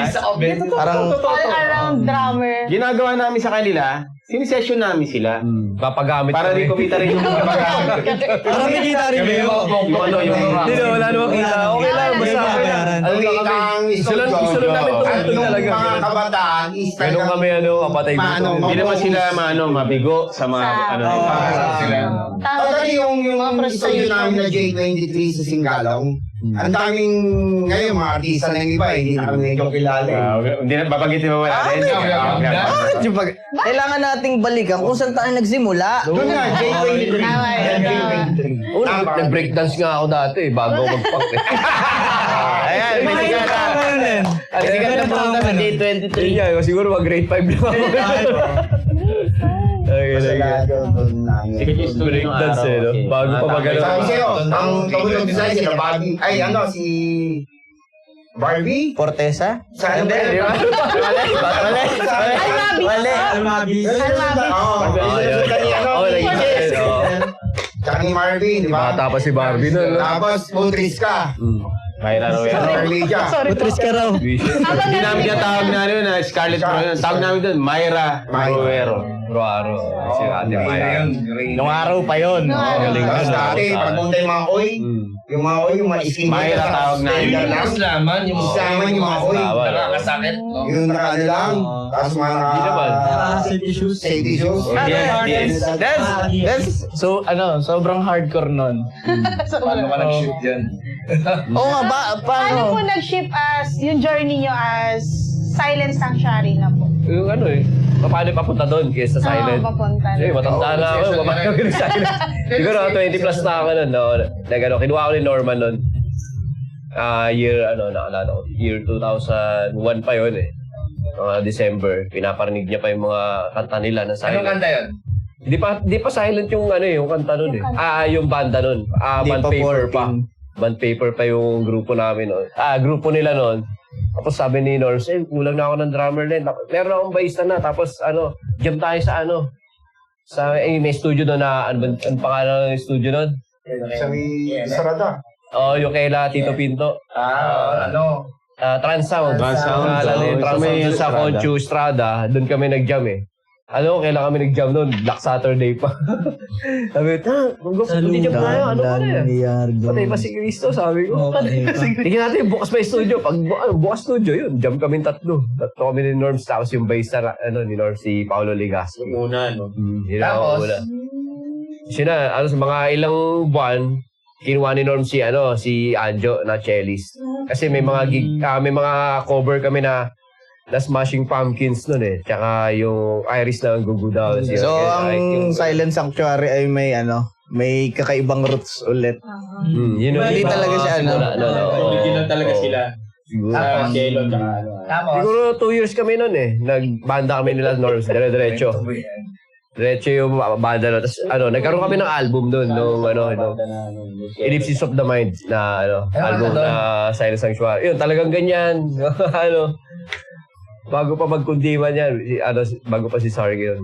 Parang All around drummer. ginagawa namin sa kanila, sinisession namin sila. Papagamit Para kami. di kumita rin yung pagkagamit. Parang may kita rin kayo. Yung ano, yung Hindi na, wala namang kita. Okay lang, basta okay lang. Ang liit ang Gusto lang namin at tumutulong yung talaga. mga kabataan is Ganun talagang kami, kapatay Maano, dito. Hindi naman sila mabigo sa mga Sa- ano. Tama. Totally yung studio namin na J23 sa Singalong. Ang daming, ngayon mga artista na yung iba, hindi na kami medyo kilala. Hindi na babagitin mo wala din. bakit yung kailangan nating balikan kung saan tayo nagsimula. Doon nga, J23. Tama yun. J23. Nag-breakdance nga ako dati, bago ako mag-punk eh. Ayan, may sigat na. Ang sigat na punta sa J23. Yeah, siguro mag-grade 5 lang ako. Doon namin. Breakdance eh, no? Bago pa mag-ano. Sabi sa'yo, ang tabulong design sila, Barbie, ay ano, si Barbie? Fortesa? Sa ano ba? Di ba? Mali. Almabi. Tsaka ni Marvin, di ba? Bata pa si Barbie nun, no? Tapos, Putris ka. May ano Sa Norwegia. Putris ka raw. Hindi namin tinatawag na ano na Scarlett Rowan. Tawag namin doon, Myra Roero. Ruaro. Si Ate Maya. Nung araw pa yun. Tapos dati, pagpunta yung mga oy, yung mga oy, yung mga skin. Myra tawag na yun. Islaman, yung Islaman yung mga oy. nakakasakit. Yung nakaano lang. Tapos mga Hindi naman. Safety shoes. safety shoes. Yes. That's, so, sobrang hardcore nun. Paano ka nag-shoot yan? Oo nga ba, Paano po paano? nag-ship as, yung journey nyo as Silent Sanctuary na po? Yung ano eh, paano papunta doon kaysa sa silent? Oo, papunta na. Eh, matanda na ako, paano kami silent? Siguro 20 plus na ako nun, no? Kinuha ko ni Norman nun. Naalala ko, year 2001 pa yun eh. December, pinaparinig niya pa yung mga kanta nila na silent. Anong kanta yun? Di pa silent yung yung kanta nun eh. Yung banda nun. Di Band pa paper 14. pa. Band paper pa yung grupo namin nun. Grupo nila nun. Tapos sabi ni Norms, kulang na ako ng drummer din. Meron akong bassista na. Tapos jam tayo sa may studio doon na, ano pangalan ng studio nun? Sa may Sarada. Yung kaila Tito Pinto. Trans Sound. Trans Sound. Trans Sound dun sa Conchu Estrada. Doon kami nag-jam eh. Kailan kami nag-jam noon? Black Saturday pa. Sabi ko, mag-jam tayo. Ano ba na yan? Patay pa si Cristo, sabi ko. Tingnan natin, bukas pa yung studio. Pag bukas studio, yun. Jam kami tatlo. Tatlo kami ni Norms. Tapos yung bass na, ni Norms, si Paolo Ligasco. Una, no? Tapos? Siya sa mga ilang buwan, kinuha ni Norm si Anjo na cellist. Kasi may mga gig, may mga cover kami na Smashing Pumpkins nun eh. Tsaka yung Iris na Gugu daw. So, ang Silent Sanctuary ay may kakaibang roots ulit. Hindi talaga siya Original talaga sila. Siguro. Cielo, tsaka Siguro 2 years kami nun eh. Nagbanda kami nila Norms. Dire-diretso. Diretso yung banda nun. Tapos nagkaroon kami ng album dun. Nung Ellipsis of the Mind na album na Silent Sanctuary. Yun, talagang ganyan. Bago pa magkundiman yan, bago pa si Sarge yun,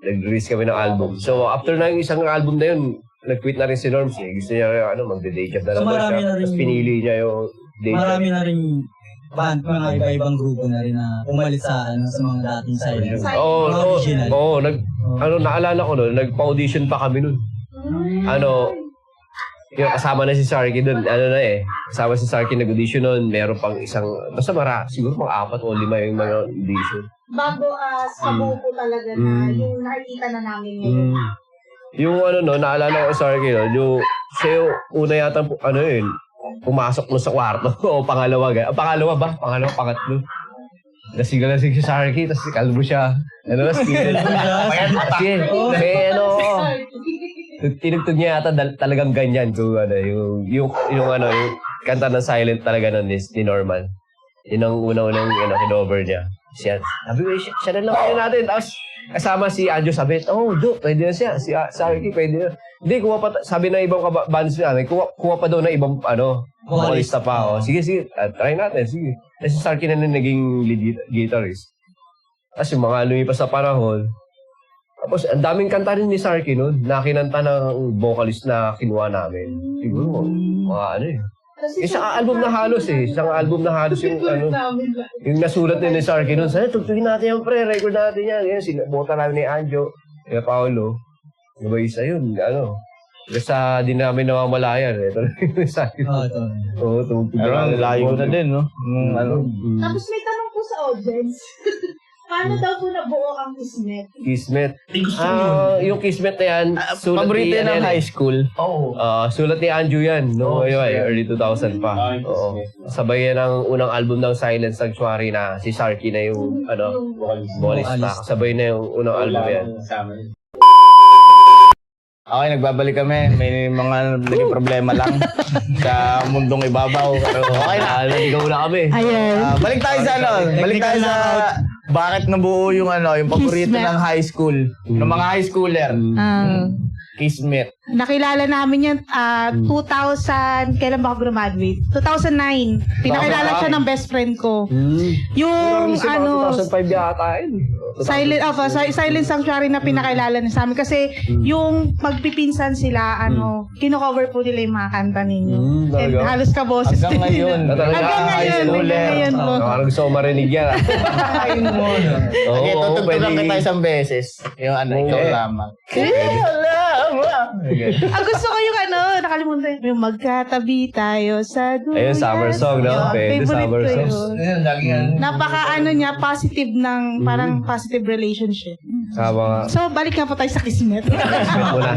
nag-release kami ng album. So, after na yung isang album na yun, nag-quit na rin si Norms eh. Gusto niya, mag-day job na naman siya. Tapos pinili niya yung day job. Marami na rin band, mga iba-ibang grupo na rin na umalis sa mga dating silent. Naalala ko nun, nagpa-audition pa kami nun. Yung kasama na si Sarky dun, kasama si Sarky nag-audition nun, meron pang isang, basta siguro pang 4 o 5 yung mga audition. Bago sa buko talaga na yung nakikita na namin ngayon. Yung naalala ko si Sarky nun, siya yung una yata, pumasok nun sa kwarto, o pangalawa ba? Pangatlo. Lasing si Sarky, tapos kalbo siya. Tinugtog niya yata talagang ganyan kung yung kanta ng Silent talaga nun ni Norman. Yun ang unang kinover niya. Sabi ko, siya na lang kayo natin. Tapos kasama si Anjo, sabi, pwede na siya. Si Sarky, pwede na. Hindi, sabi ng ibang bands namin, kuha pa daw na ibang vocalista pa. Sige, try natin, sige. Kasi si Sarky na naging lead guitarist. Tapos yung mga lumipas sa panahon, Tapos, ang daming kanta rin ni Sarky nun, na kinanta ng vocalist na kinuha namin. Siguro, mga ano eh. Isang album na halos yung yung nasulat ni Sarky nun. Sabi, tugtugin natin yan, pre, record natin yan. Yan, sinabota namin ni Anjo, ni Paolo. Diba isa yun, ano. Basta di namin namamalayan. Ito na yung Sarky. ito. Oo, tugtugin Pero natin. layo na din, no? Ano? Tapos may tanong po sa audience. Paano daw po nabuo ang Kismet? Kismet. Yung Kismet na yan, sulat Paborito ni yan ng ano, high school. sulat ni Anju yan. No, early 2000 pa. Oo. Sabay yan ang unang album ng Silent Sanctuary na si Sarky na yung vocalist pa. Sabay na yung unang album yan. Okay, nagbabalik kami. May mga naging problema lang sa mundong ibabaw. Pero okay na. Naligaw na kami. Ayan. Balik tayo sa ano. Balik tayo sa bakit nabuo yung ano, yung paborito Kismet. ng high school. Ng mga high schooler. Kismet. Nakilala namin yan 2000, kailan ba ako graduate? 2009. Pinakilala siya ng best friend ko. Yung ano, 2005 yata yun. Silent Sanctuary na pinakilala niya sa amin. Kasi yung magpipinsan sila, kino-cover po nila yung mga kanta ninyo. And talaga? halos kaboses Hanggang ngayon. Hanggang ngayon po. Parang gusto ko marinig yan. Okay, tutugtugan kita isang beses. Yung ano, ikaw lamang. Ikaw lamang. Ang gusto ko yung nakalimutan. Yung magkatabi tayo sa duyan. Ayun, summer song, no? Pwede, Favorite summer ko song. yun. Ayun, lagi yan. Napaka niya, positive ng, parang positive relationship. Tama nga. So, balik nga po tayo sa Kismet. Muna.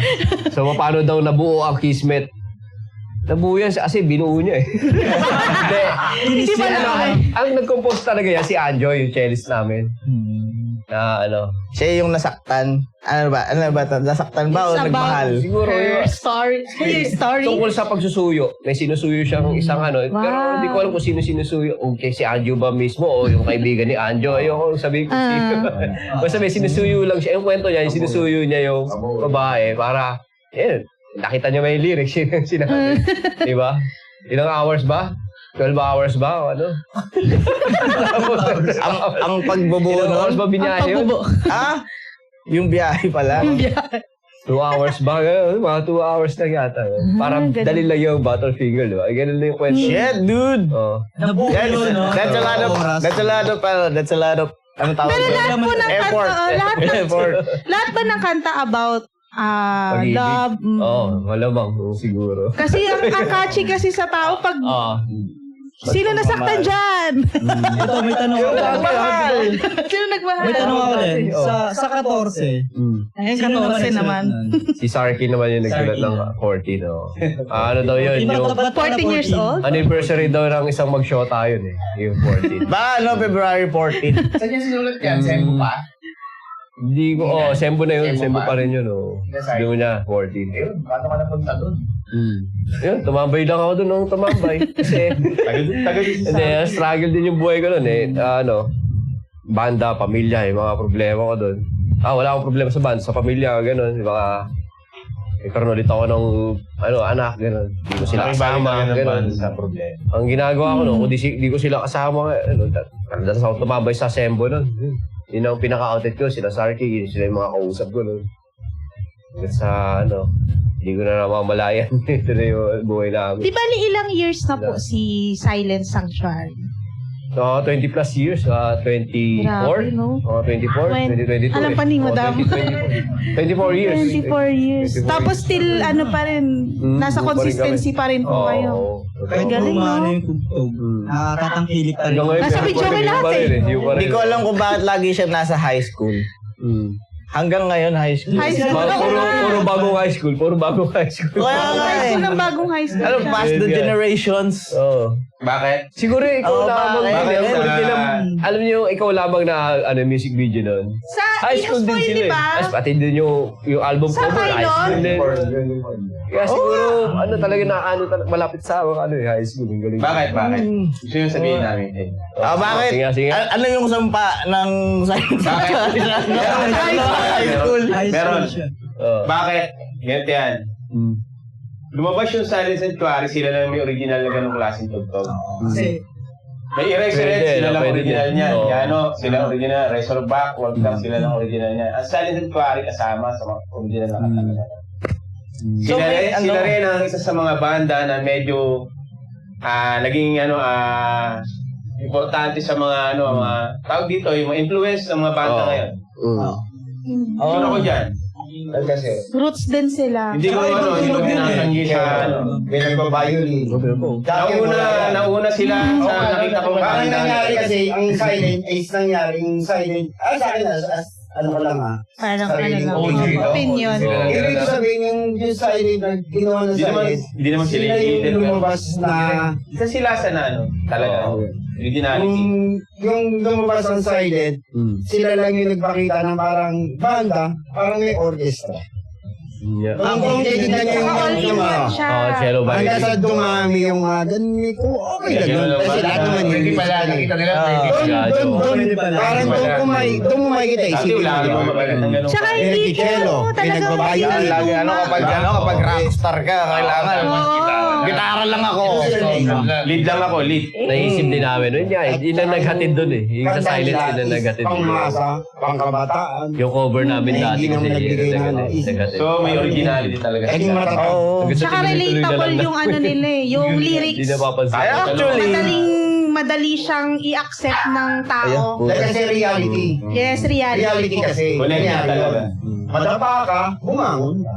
So, paano daw nabuo ang Kismet? Nabuo yan kasi binuo niya eh. Hindi. Hindi pa lang Ang nag-compose talaga yan, si Anjo, yung cellist namin. Na Siya yung nasaktan. Ano ba? Nasaktan ba o It's about nagmahal? siguro her yun. story. Tungkol sa pagsusuyo. May sinusuyo siyang isang Pero Wow. hindi ko alam kung sino sinusuyo. Okay, si Anjo ba mismo o yung kaibigan ni Anjo. Ayoko sabihin kung sino. Basta may sinusuyo lang siya. Yung kwento niya, yung sinusuyo niya yung babae para, nakita niya may lyrics yung sinabi. Diba? Ilang hours ba? 12 hours ba? O ano? ang pagbubuo Ilang hours nun? ba binyahe yun? Yung biyahe pala. 2 hours ba? Ganun, mga 2 hours na yata. Parang ganun. dali lang yung Butterfinger, di ba? Ganun lang yung kwento. Shit, dude! Oh. Nabuo yun, no? That's a lot of, ano tawag Pero doon? lahat po ng Effort. kanta, Effort. lahat ba ng kanta about Pag-ibig. love? Malamang siguro. Kasi ang catchy kasi sa tao pag sino nasaktan dyan? Ito, may tanong ako. Sino nagmahal? May tanong ako din. Sa 14. Ayun, Sino 14 naman. Si Sarky naman yung nagsulat ng 14. Ano daw yun? Yung 14 years old? anniversary daw ng isang mag-shota yun eh. Yung 14. Ba, February 14. Saan niya sinulat yan? Sembo pa? Hindi ko, Sembo na yun. Sembo Sembo pa rin yun. Doon niya, 14. Ayun, paano ka napunta doon? Yun, tumambay lang ako doon nung tumambay. Kasi, hindi, struggle din yung buhay ko doon eh. Banda, pamilya, yung mga problema ko doon. Wala akong problema sa banda, sa pamilya, gano'n. Nagkaroon ulit ako ng anak, gano'n. Hindi ko sila kasama, gano'n. Sa problema. Ang ginagawa ko noon, kung di ko sila kasama, talagang ako tumambay sa Sembo noon. Yun ang pinaka-outlet ko, sila Sarky, sila yung mga kausap ko noon. Sa hindi ko na namamalayan. Ito na yung buhay namin. Di ba ilang years na po si Silent Sanctuary? 20 plus years, 24? Grabe, no? 24, 2022. Alam pa ni Madam. 24 years. 24 years. 24 Tapos still, pa rin, nasa buo pa rin consistency pa rin po kayo. Kahit Galing, gumana no? yung tugtog, nakakatangkilik pa rin. Hanggang ngayon, Nasa pero video pwede lahat pa rin eh. Hindi ko alam kung bakit lagi siya nasa high school. Hanggang ngayon, high school. High school. Puro bagong high school. Puro bagong high school. Kaya nga High eh. school ng bagong high school. Alam, siya. past the generations. Oo. Bakit? Siguro ikaw lamang. bakit? Alam niyo, ikaw lamang na music video nun. Sa High school din Inospoil, sila di eh. ba? As pati din yung album Sa cover, high school Pylon? din. Kaya siguro, talaga malapit sa high school. Ang galing. Bakit? Gusto yung sabihin namin. Bakit? Sige. Ano yung sumpa ng high school? Meron. siya. Bakit? Ganito yan. Lumabas yung Silent Sanctuary, sila lang may original na ganong klaseng tugtog. Kasi, May Eraserhead, Pwede, sila lang pwede original din. niya. Oo. Yano, sila original. Razorback, Walker, sila lang original niya. Ang Silent Hill Quarry kasama sa mga original na kanta. So, may Sila rin ang isa sa mga banda na medyo naging importante sa mga mga tawag dito, yung mga influence ng mga banda Oo. ngayon. Oo. Sino ko dyan? Kasi, Roots din sila. Hindi ko hindi ko pinasanggi sa may nagbabayolin. Nauna sila sa nakita kong Parang banda. nangyari kasi, ang silent, yung silent, sa akin ano ko lang Parang Sariling ano lang. opinion. Opinion. Ibig ko sabihin yung silent na ginawa ng silent, Hindi naman sila yung lumabas na, Isa sila sa talaga. Originality. yung lumabas ang silent, sila lang yung nagpakita ng parang banda, parang may orchestra. Yeah. Ang titignan niyo All in yung one siya. Cello ba? hanggang sa dumami yung mga ganun ko, okay lang yun. Kasi lahat naman Pwede yun. pala, nakita nila. Doon, parang doon mo makikita, Kasi isipin wala mo. naman mabagat ng ganun. Tsaka May hindi nagkicello, may talagang nagbabayo. hindi Lagi kapag rockstar ka, kailangan. Gitara lang ako. Lead lang ako, lead. Naisip din namin. Yun ang naghatid doon eh. Yung sa silent, yun ang naghatid. Pangmasa, pangkabataan. Yung cover namin dati Hindi naman kasi nagbigay yun ang ng naghatid. So, may originality talaga Naging sila. matatag. Gusto Tsaka tuloy-tuloy na relatable lang na- yung ano nila eh, yung Hindi lyrics. napapansin. Ay, actually, Madali siyang i-accept ng tao. Dahil kasi reality. Yes, reality. Reality kasi. Connected nangyari talaga. yun. Madapa ka, bumangon ka.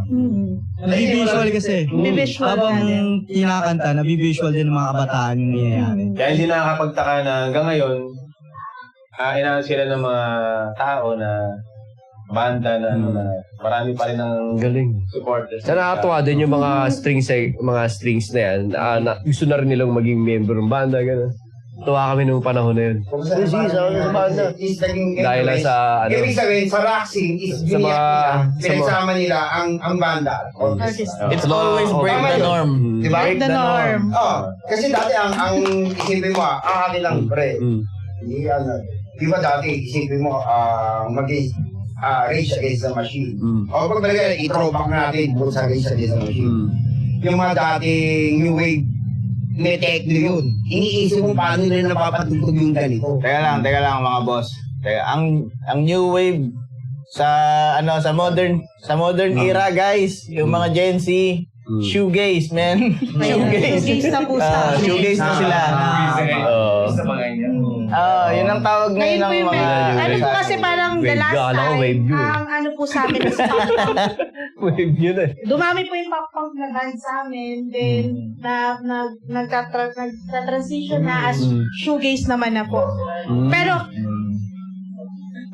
Nabivisual kasi. Bivisual Habang na din. kinakanta, nabivisual din ng mga kabataan yung nangyayari. Kaya hindi nakakapagtaka na hanggang ngayon, inaan sila ng mga tao na banda na, na marami pa rin ng Galing. supporters. Sa nakakatuwa din yung mga strings na yan. Gusto na rin nilang maging member ng banda. Ganun. Tuwa kami nung panahon na yun. Kung sa banda. Is naging Dahil lang sa ano. Ibig sabihin, sa rock scene, is Sa mga- pinagsama nila ang banda. Orchestra. It's always break the norm. Di ba? Break the norm. Oh, kasi dati ang isipin mo, akin lang, pre. Hindi di ba dati isipin mo, Rage Against the Machine. O pag talaga, i-throwback natin kung sa Rage Against the Machine. Yung mga dating New Wave, may techno yun. Iniisip mo paano nila napapatugtog yung ganito. Teka lang mga boss. ang new wave sa modern era guys, yung mga Gen Z, shoegaze man. Shoegaze na po sa. Shoegaze na sila. Yun ang tawag ngayon ng Ngayon po yung mga ano po kasi parang the Wave last ka, alam ko, time, wave yun. ang ano po sa amin is pop-punk. Wave yun eh. Dumami po yung pop-punk na band sa amin. Then, nagka-transition na as shoegaze naman na po.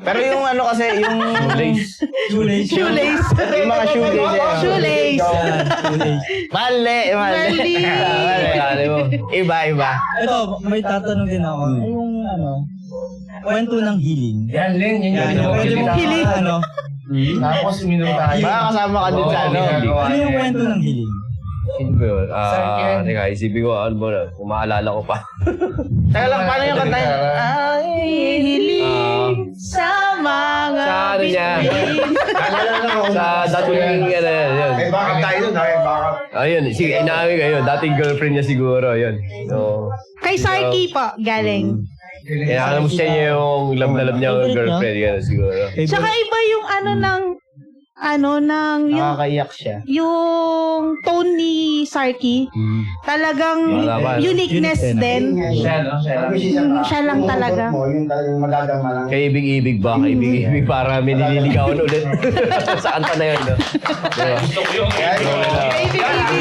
Pero yung ano kasi, yung Lace. Shoelace. yung mga shoegaze Shoelace. Mali. Mali. Kaya mo. Iba. Ito, may tatanong din ako. Yung kwento ng healing. Yan, Len. Yan. Pwede mo Healing. Tapos, minum tayo. Baka kasama ka din sa ano. Ano yung kwento ng healing? Sino ba yun? Teka, isipin ko ano ba na. Kung maalala ko pa. Teka lang, paano yung kanta? Ay, Hiling sa mga Sa ano niya? bituin. Sa dating yun. May backup tayo dun, may backup. Ayun, sige, inamin kayo. Dating girlfriend niya siguro, yun. So, Kay Sarky po, galing. kaya alam mo siya niya yung love na love niya yung girlfriend, yan siguro. Tsaka iba yung nakakaiyak siya. yung tone ni Sarky. Talagang Malaman. uniqueness din. Siya lang talaga. Yung talagang magagama lang. Kay ibig-ibig ba? Kay ibig-ibig para may nililigawan ulit. Sa kanta na yun, no?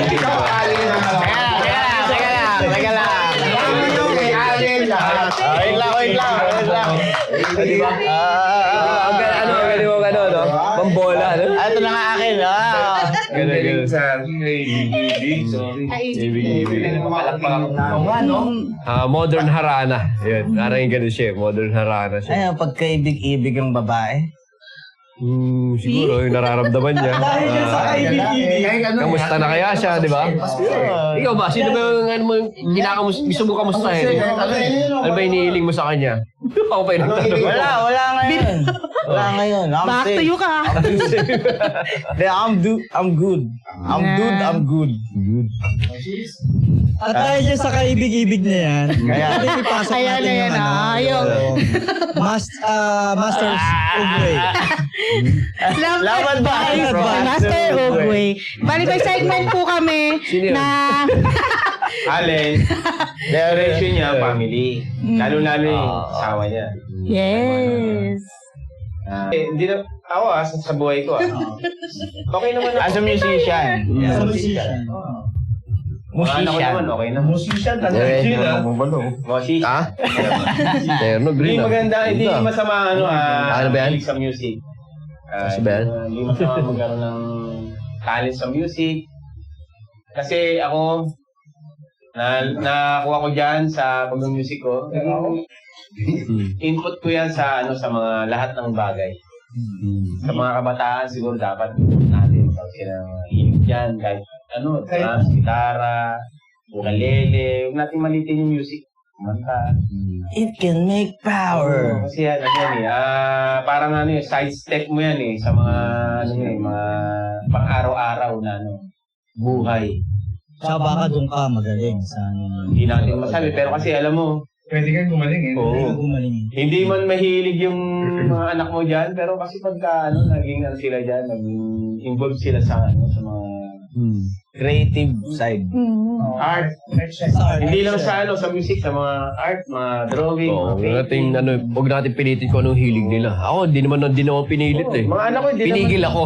Diba? Teka lang. Wait lang. Diba? Ano, no? Pambola, no? Ito na nga akin. Ganun. Modern harana. Yun, parang ganun siya. Modern harana siya. Ay, pagkaibig-ibig ang babae. Siguro, yung nararamdaman niya. Dahil yan sa kaibig-ibig. Kamusta na kaya siya, di ba? Ikaw ba? Sino ba yung ano mo, gusto mo kamustahin? Ano ba inihiling mo sa kanya? Ako pa yung nagtanong. Wala ngayon. Wala ngayon. Back to you ka. I'm good. I'm good. At dahil dyan sa kaibig-ibig na yan, pwede ipasok Ayan natin na yan, yung ayaw. Masters Ugwe. Laban ba? Master Ogway. Bali may segment po kami Sino yun? na Allen, relation niya, family. Lalo-lalo yung asawa niya. yes. Hindi na, ako sa buhay ko okay naman ako. As a musician. Mga anak ko naman, okay naman. Musician talaga sila. Musician. Ha? Terno, Hindi green ah. maganda, hindi Ganda. masama Ano ba yan? mahilig sa music. Ano ba yan? Hindi masama magkaroon ng talent sa music. Kasi ako, nakuha ko dyan sa pag-music ko. Input ko yan sa sa mga lahat ng bagay. Sa mga kabataan siguro dapat natin pag sila hilig dyan kahit drums, gitara, ukulele, huwag natin malitin yung music. Kumanta. It can make power. Kasi yan parang side step mo yan sa mga mga pang-araw-araw na buhay. Tsaka baka doon ka magaling sa Hindi natin masabi pero kasi alam mo, Pwede kang gumaling eh. oo. gumaling. Hindi man mahilig yung mga anak mo diyan, pero kasi pagka naging sila diyan, naging involved sila sa sa mga Creative side. art. Hindi lang sa sa music, sa mga art, mga drawing, Oo, mga huwag natin pilitin kung anong hilig nila. Ako, hindi naman pinilit eh. mga anak ko hindi Pinigil ako.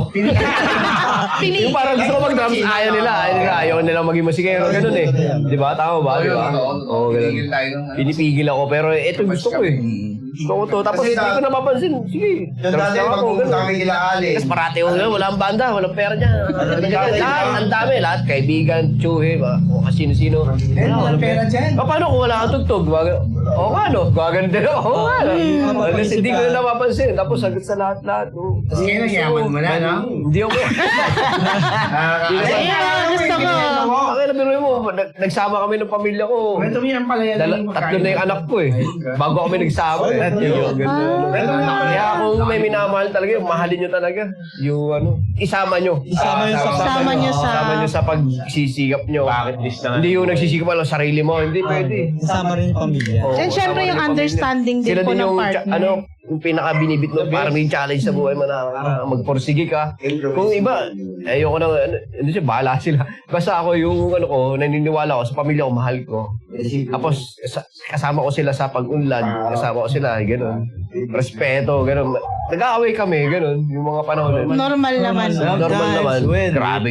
Yung parang gusto ko mag-drums, ayaw nila. Ayaw nila maging masigero. Ganun eh. Di ba? Tama ba? Di ba? Oo, ganun. Pinipigil ako. Pero ito gusto ko eh. Gusto ko to. Tapos hindi ko napapansin. Sige. Yung Drums dati, lang ako. pag-pupunta Ganun. kami kila Ali. Tapos parati ko wala ang banda, walang pera dyan. Lahat, ang dami. Lahat, kaibigan, tsuhe, o kasino-sino. Walang pera dyan. Paano kung wala kang tugtog? O ano? Gagano din ako. O ano? Kasi hindi ko na napapansin. Tapos sagot sa lahat-lahat. Tapos ngayon nagyaman mo na, no? Hindi ako. Ayan, gusto ko. Ang biruin mo, nagsama kami ng pamilya ko. Kwento mo yan pala yan. Tatlo na yung anak ko eh. Bago kami nagsama eh. Kaya kung may minamahal talaga, mahalin nyo talaga. Yung isama nyo. Isama nyo sa... Isama nyo sa pagsisigap nyo. Bakit list na? Hindi yung nagsisigap lang sarili mo. Hindi pwede. Kasama rin yung pamilya. Oo, And syempre kasama yung rin pamilya. understanding din Sila po din ng yung, partner. yung pinaka-binibit mo, parang yung challenge sa buhay mo na magporsige ka. Kung iba, ayoko na, hindi siya, bahala sila. Basta ako yung, naniniwala ko sa pamilya ko, mahal ko. Tapos, kasama ko sila sa pag-unlad, kasama ko sila, gano'n. Respeto, gano'n. Nag-aaway kami, gano'n. Yung mga panahon na yun. Normal naman. Normal naman.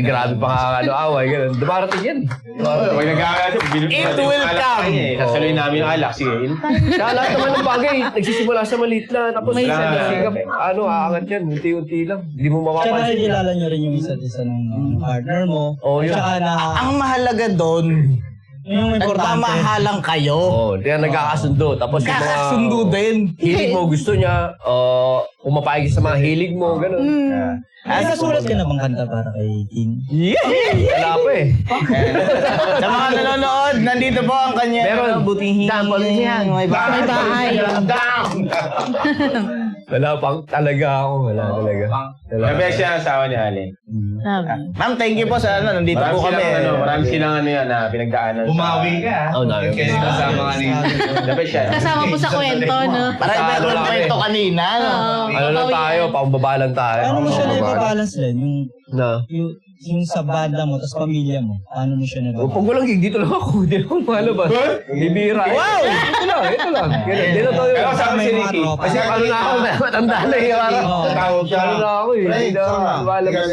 Grabe pa nga away, gano'n. Dumarating yan. Huwag nag-aaral. It will come. Sasaluin namin yung alak. Sige. Kaya lahat naman ng bagay, nagsisimula sa maliit na, tapos May sigap, aangat yan, unti-unti lang. Hindi mo Tsaka mapapansin. nakikilala nyo rin yung isa't isa ng partner mo. Oo, yun. Tsaka na Ang mahalaga doon, yung importante. nagmamahalang kayo. Oo, kaya nagkakasundo. Tapos yung mga Kakasundo din. hilig mo, gusto niya, kung mapayag sa mga hilig mo, gano'n. Ay, nasulat ka na bang kanta para kay King? Wala pa eh. Sa mga nanonood, nandito po ang kanya. Meron, buting sample yan. May May bahay. Wala pang talaga ako. Wala talaga. Sabi siya ang asawa ni Allen. Ma'am, thank you po sa nandito Marami po kami. silang, marami silang yan na pinagdaanan. Bumawi ka. Oh, dami. Kasi kasama ka ni... Sabi siya. Kasama po sa kwento, no? Para iba Ano yung lang kwento eh. kanina. No? Ano lang tayo, pambaba lang tayo. Paano mo siya Pambaba. na-balance din? Na? Yung sa banda mo, tapos pamilya mo. Paano mo siya Pag na-balance? walang gig, dito lang ako. Hindi ako malabas. Bibira. Wow! Ito lang. Ganun. Dito tayo. Pero sabi si Ricky, Kasi ano na ako, matanda na eh. Tawag siya. Ano na ako eh. Hindi na ako malabas.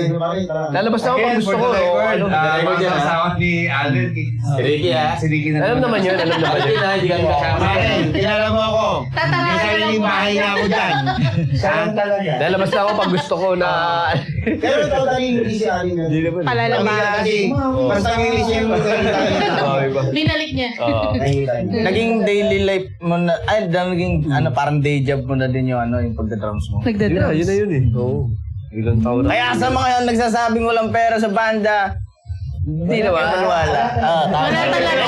Lalabas na ako pag gusto ko. Ano? Record yan. Asawa ni Alden. Si Ricky Si Ricky na. Alam naman yun, alam naman yun. Hindi kami kasama. Kilala mo ako. May Tatangalan sariling bahay na ako dyan. Saan talaga? Lalabas na ako pag gusto ko na... Pero totally hindi si Ali na. Hindi naman. Palalabas. Kasi basta English yung Okay ba? Binalik niya. Oo. Naging daily life mo na, ay, naging parang day job mo na din yung yung pagda-drums mo. Yun na Nagda-drums. yun eh. Oo. Ilang taon na. Kaya sa mga nagsasabing walang pera sa banda, hindi naman maniwala. Wala talaga.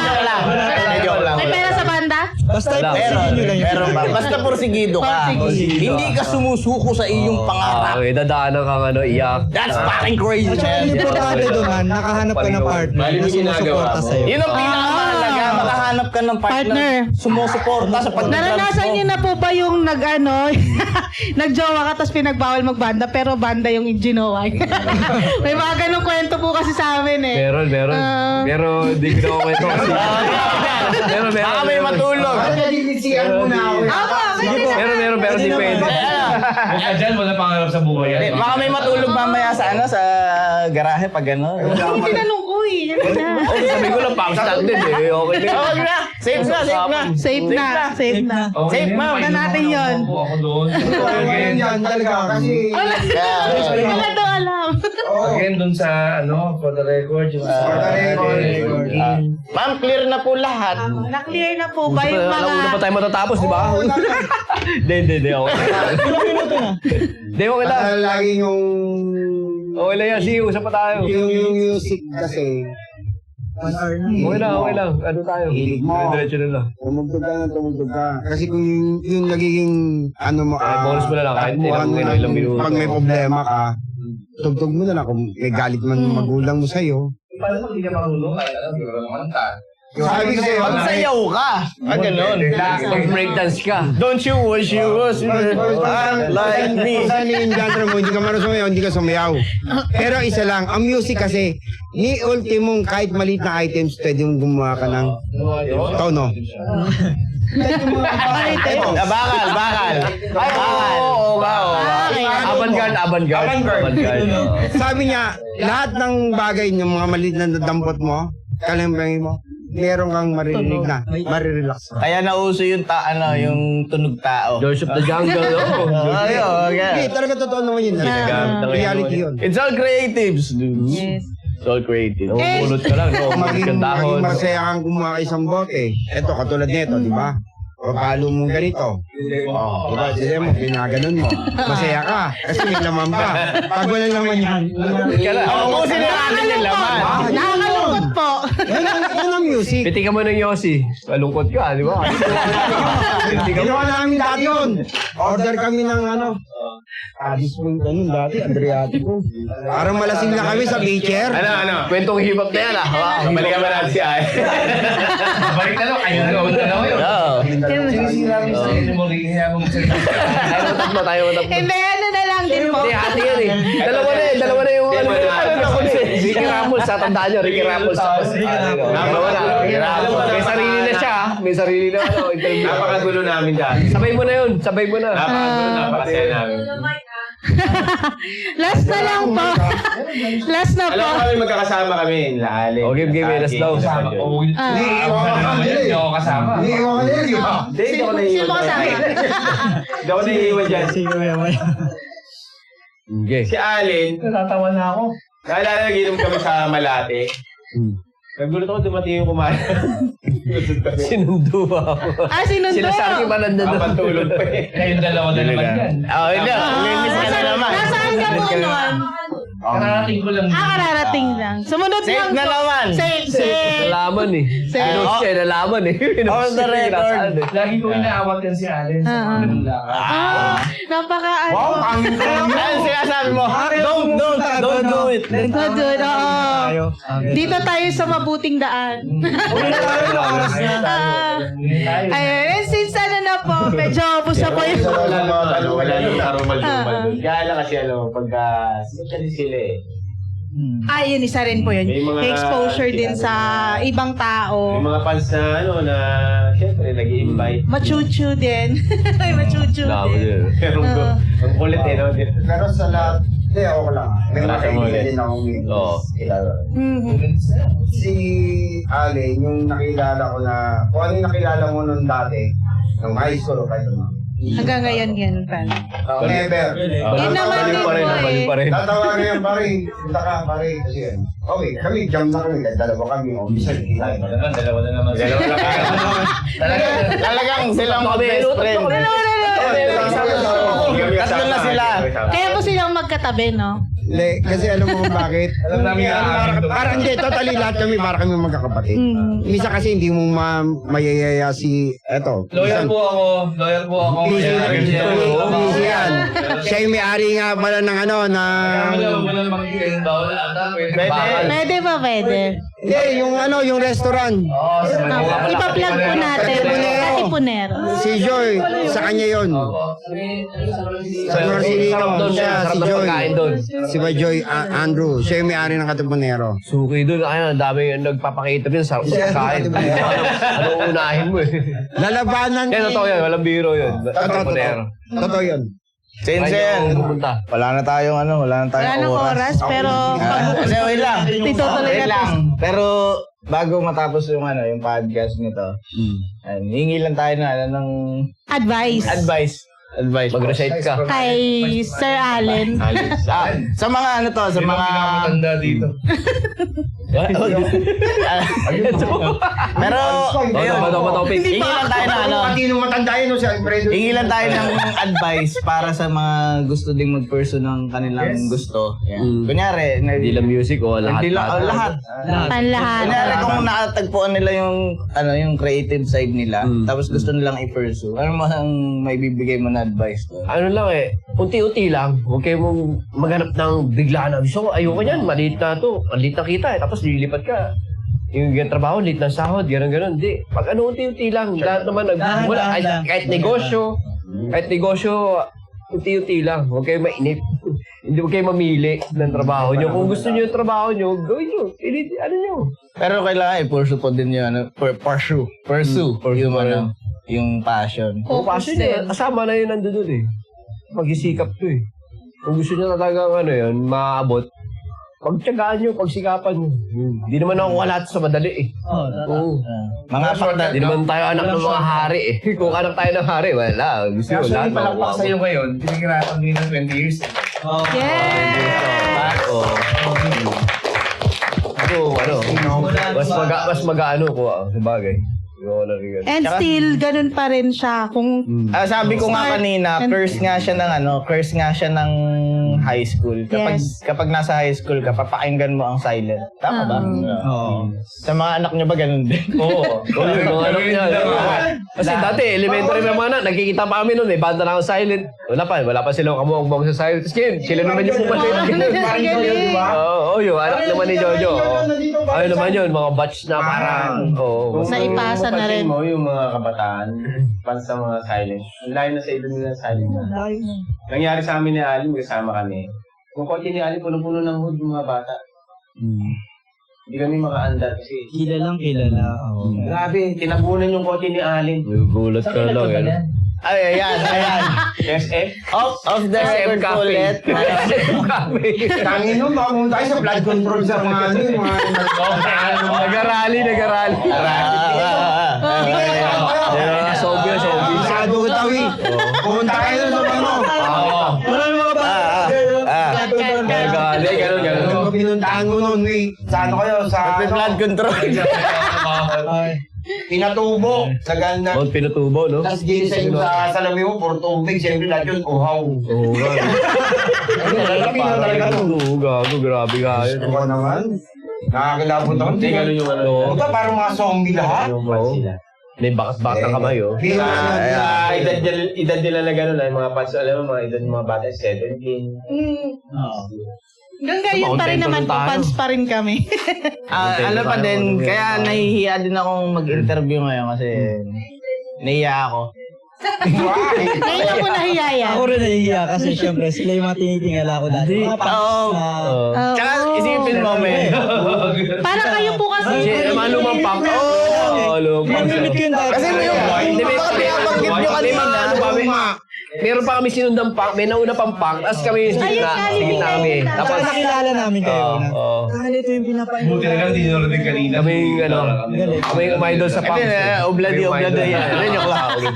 Joke lang. May pera sa banda? Basta ipusigin nyo lang yun. Pero basta porsigido ka. Hindi ka sumusuko sa iyong pangarap. Okay, dadaanan kang iyak. That's fucking crazy, At saka man. yung importante doon, man, nakahanap ka ng partner Mali na yung ginagawa sumusuporta mo. sa'yo. Yun ang pinakamahalaga. Makahanap ka ng partner. Partner. Sumusuporta sa pagdadrive Naranasan niyo na po ba yung nagjowa ka tapos pinagbawal magbanda pero banda yung ginawa? May mga ganong kwento po kasi sa amin eh. Meron. Pero hindi ko na kwento kasi. Meron. Baka may matulog. Nagigisiyan mo na ako. Pero di pwede. Diyan, wala pangarap sa buhay yan. Baka may matulog mamaya sa sa garahe pag ano. Hindi tinanong ko eh. Yan na. Sabi ko lang, pang-start din eh. Okay din. Okay na. Safe na. Safe na. Safe na. Safe, ma'am. Na natin yun. Ako doon. Ngayon yan talaga kasi... Wala daw alam. Again, dun sa, for the record, yung For the record. Ma'am, clear na po lahat. Na-clear na po ba yung Alam mo na pa mga... tayo matatapos, di ba? Hindi. Hindi, okay lang. Basta lagi yung... Okay lang yan. Sige, usap pa tayo. Yung music kasi... Okay lang. Ano tayo? Hilig mo. Diretso na lang. Tumugtog ka. Kasi kung yung nagiging ano mo bonus mo na lang, kahit ilang minuto. Pag may problema ka, tugtog mo na lang. Kung may galit man magulang mo sa'yo. Paano kung hindi ka marunong? Ay, alam, hindi ko lang kumanta. Sabi ko sa'yo, Magsayaw ka. Ganun. Mag-breakdance ka. Don't you wish you was like me? Saan yung genre mo, hindi ka marunong sumayaw, hindi ka sumayaw. Pero isa lang, ang music kasi, ni ultimong kahit maliit na items, pwede mong gumawa ka ng tono. Bakal. Oo nga. Avant-garde. Sabi niya, lahat ng bagay ng mga maliit na dampot mo, kalimbangin mo, meron kang maririnig na, marirelax ka. Kaya nauso yung yung tunog tao. George of the Jungle. Hindi, talaga totoo naman yun. Reality yun. It's all creatives, dude. Yes. It's all creative. Bunot ka lang, no? Bunot kang dahon. Maging masaya kang kumuha isang bote. Ito, katulad nito, di ba? Papalo mo ganito. Oh, diba? Sige mo, pinaganon mo. Masaya ka. Kasi may laman pa. Pag wala laman yan. Ubusin na natin yung laman. Nakakalungkot po. Yan ang music. Piti ka mo ng Yossi. Malungkot ka, di ba? Ginawa namin dati yun. Order kami ng Addis mo yung dati, Adriatico. Parang malasing na kami sa beacher. Kwentong hip-hop na yan, Balikan ba natin si Ay? Balik na lang, kayo na yun. Sinisira mo sa sarili mo, kaya mo Tayo matap. Hindi, ano na lang din po. Hindi, hati yan eh. Dalawa na yung Ricky Ramos, tandaan nyo, Ricky Ramos. Ricky Ramos. May sarili na siya, may sarili na interview. Napakagulo namin dati. Sabay mo na yun, sabay mo na. Napakagulo, napakasaya namin. Last na lang po. Last na Alam po. mo kami, magkakasama kami. Laali. O, game, last daw. Hindi ako kasama. Hindi ko kanil. Hindi ako Sino naiiwan. kasama? Hindi ako naiiwan dyan. Okay. Si Allen, Natatawa na ako. naalala na ginom kami sa Malate. Nagulat ako, dumating yung kumain. Sinundo ako. Sinundo. Sila sa akin ba nandun? Papatulog pa eh. Kayong dalawa na naman yan. Hindi. Linis ka na naman. Nasaan ka po noon? Kararating ko lang. Kararating lang. Sumunod Safe lang na po. naman. Safe. Nalaman eh. Pinost siya, nalaman eh. On the record. Lagi ko inaawat yan si Allen sa mga ganun lakad. Napaka Ano sinasabi mo? Don't do it. Don't do it. Oo. Dito tayo sa mabuting daan. Ayun, since ano na po, medyo ubos na po yung... Wala nung tarumal-dumal doon. Kaya lang kasi pagka sikat din sila eh. Yun, isa rin po yun. May mga- Exposure din sa ibang tao. May mga fans na na syempre nag-i-invite. Machuchu din. Machuchu Nalaman din. yun. Pero ang kulit eh, no? Pero sa lahat, hindi ako lang. May Wala mga sa muli. kaibigan din akong Oo. kilala. Mhm. Si Allen, yung nakilala ko na, kung ano yung nakilala mo nung dati, nung high school o kahit ano. Hanggang ngayon yan, pal. Never. Yun naman din po Balik pa rin. Tatawa ngayon, pare. Punta ka, pare. Kasi yan. Okay, kami, jam na kami. Kahit dalawa kami. O, bisa hindi tayo. Dalawa na naman. Dalawa lang kayo. Talagang silang best friend. Tatlo na sila. Kaya po silang magkatabi, no? Kasi alam mo kung bakit? Alam namin na Parang hindi, totally lahat kami, para kami magkakapatid. Misa kasi hindi mo mayayaya si, eto. Loyal po ako. Easy yan. Siya yung may-ari nga pala ng ano, na... Pwede ba, pwede? Hindi, yung ano, yung restaurant. Ipa-plug po natin. Sa Tipunero. Si Joy, sa kanya yun. Sa Marcelino, siya, si Joy. Si Joy Andrew, siya yung may-ari ng Katipunero. Suki doon, ang dami yung nagpapakita din sa kain. Ano unahin mo eh. Lalabanan Kaya totoo yan, walang biro yun. Totoo yun. Sense yan. Pumunta. Wala na tayong Wala nang oras, pero Kasi wait lang. itutuloy Wait natin. lang. Pero bago matapos yung yung podcast nito, hingi lang tayo ng Advice advice. Mag-recite ka. kay Sir Allen. Sa mga sa mga matanda dito. Pero ayun, Topic. hingi lang tayo Pati nung matanda yun, si Alfredo. hingi lang tayo ng advice para sa mga gusto ding mag-pursue ng kanilang gusto. Yan. Kunyari, Hindi lang music o lahat. lahat. Panlahat. Kunyari kung nakatagpuan nila yung yung creative side nila, tapos gusto nilang i-pursue, ano mo ang may bibigay mo na advice doon? Ano lang unti-unti lang. Huwag kayo mong maghanap ng bigla na. So, ayoko niyan, maliit na to. Maliit na kita tapos lilipat ka. Yung trabaho, liit ng sahod, gano'n. Hindi. Pag unti-unti lang. Lahat naman, kahit negosyo, unti-unti lang. Huwag kayo mainip. Hindi huwag kayo mamili ng trabaho nyo. Kung gusto nyo yung trabaho nyo, gawin nyo. Ano nyo? Pero kailangan i-pursue po din yun, pursue yung yung passion. Kung passion kasama na yun nandun eh. Mag-isikap to eh. Kung gusto nyo talagang maabot, pagtyagaan nyo, pagsikapan nyo. Hindi naman ako lahat sa madali eh. Oo. Mga pakda. Hindi naman tayo anak ng mga hari eh. Kung anak tayo ng hari, wala. Gusto nyo lahat Actually, palakpak makuha. sa'yo ngayon. Pinagirapan din ng 20 years. Yes! Mas mag-ano ko sa bagay. And still, ganun pa rin siya. Kung Sabi ko nga kanina, curse nga siya ng high school. Kapag nasa high school ka, papakinggan mo ang silent. Tama ba? Oo. Sa mga anak niyo ba ganun din? Oo. Mga anak niya. Kasi dati, elementary na mga anak, nagkikita pa kami noon eh. Banda na ako silent. Wala pa silang kamuang sa silent. Tapos ngayon, sila naman yung pumatay. Oo, yung anak naman ni Jojo. Ayun naman yun, mga batch na parang. Naipasa na rin. Mo yung mga kabataan, fans sa mga silent. Ang layo na sa edad nila silent na. Nangyari sa amin ni Alim, kasama kami. Kung kotse ni Alim, puno-puno ng hood yung mga bata. Hindi kami makaandar kasi. Kilala. Grabe, tinabunan yung kotse ni Alim. Gulat ka lang yan. Ay, ayan. SF? Off the record po ulit. Tangin nun, baka pumunta tayo sa blood control sa mga Nag-arali. Sobya. Masyado ko tawi. Pumunta kayo sa mga Maraming mga ba? Nag-arali, gano'n. Pinuntahan ko noon, sa ano kayo, sa Blood control. pinatubo, sa ganda. Pinutubo, no? Tapos ginisay mo sa salamin mo, puro tubig, siyempre lahat yun, uhaw. Oo, gago, grabe ka yun. Ako naman, nakakilabot ako. Hindi, ganun yung ano. Puta, parang mga zombie lahat. May bakat-bakat ng kamay, oh. Edad nila na gano'n, mga fans, alam mo, mga edad ng mga bata, 17. Hanggang ngayon pa rin naman po, fans pa rin kami. Ano pa din, kaya nahihiya din akong mag-interview ngayon kasi nahiya ako. Ngayon ako nahiyaya. Ako rin nahihiya kasi syempre sila yung mga tinitingala ko dati. Mga Oo. Tsaka isipin mo, men. Parang kayo po kasi. Mga lumang pump. Pinamimit ko yun dati. Kasi may pinabanggit nyo kanina. Meron pa kami sinundang punk, may nauna pang punk, tapos kami yung sige na kami. Tapos Tapos, nakilala namin kayo. Ito yung pinapain. Buti na lang, di narinig kanina. kami umidol sa punk. Obladi yan. Ano yung lang.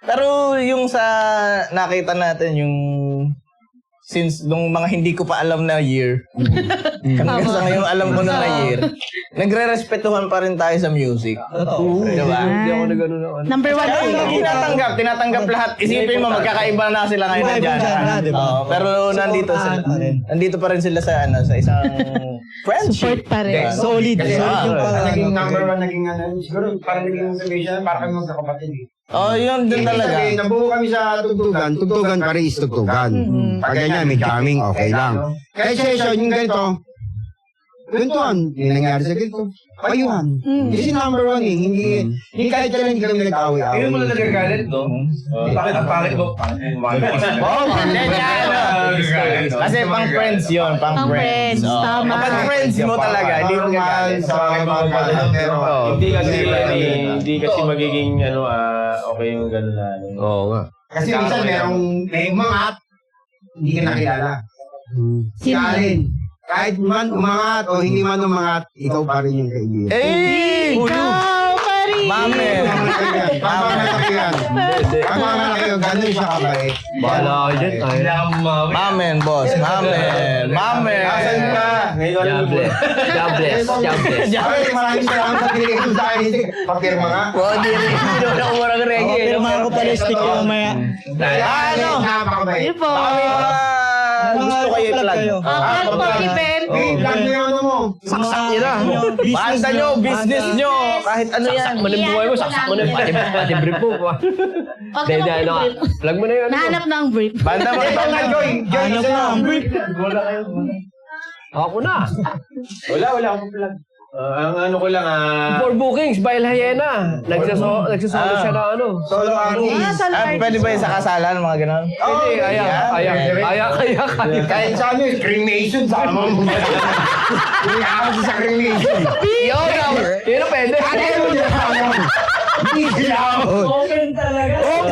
Pero yung sa nakita natin, yung since nung mga hindi ko pa alam na year, hanggang sa ngayon alam ko na year, nagre-respetuhan pa rin tayo sa music. Diba? Hindi ako na gano'n ako. Number 1 po yun. Tinatanggap lahat. Isipin mo, magkakaiba na sila ngayon na dyan. genre, diba? Pero nandito pa rin sila sa isang friendship. Support pa rin. Solid. Kasi Solid yung naging pangalan. number 1, naging ano, siguro parang naging sabihin para kami magkakapatid eh. Oh, yun din talaga. Sabihin, nabuo kami sa tugtugan, tugtugan pa rin is tugtugan. Pag ganyan, may jamming, okay lang. Kahit session, yung ganito, ganituan, yung nangyari sa ganito, payuhan. Kasi number 1 eh, hindi kahit kailan hindi kami nag-away. Ayun mo na nagagalit, no? Bakit ang pangit mo? Kasi pang friends yun, pang Pang friends. friends, tama. Kapag friends mo talaga, hindi mo Normal gagalit. sa mga bata, pero Hindi kasi magiging okay yung gano'n na. Oo nga. kasi minsan may umangat, hindi ka nakilala. Si Allen, kahit man umangat o hindi man umangat, ikaw pa rin yung kaibigan. Eh! Ikaw pa rin. Mame! Tama na yan. Tama na kayo, ganun siya kabait. Bahala ako dyan. Mamen, boss. Mamen. Mamen. Asan ka? Ngayon God bless. God bless. God bless. Ay, maraming salamat sa binigay ko sa akin. Pakirma nga. Hindi na umurang reggae. Pirmahan ko pala yung stick ko mamaya. Ano? Napakabait. Yun po. Gusto kayo i-plug. Plug po, event. Hey, lang na yung ano mo. Saksak nyo na. Basta nyo, business nyo, kahit ano yan. Saksak mo na yung buhay mo. Saksak mo na yung pati brief mo. Wag Hindi, na ano ka. Plug mo na yun. Nahanap ng brief. Banda mo, Joy, Ano isa pa? lang. Ako na. Wala akong plug. Ang ano ko lang, For bookings, Bail Hyena. Nagsasolo siya na ano. Solo artist. pwede ba yung sa kasalan, mga ganon? Hindi, ayak. Kahit sa ano, cremation, sama mo. Hindi ako sa cremation. Yun na pwede.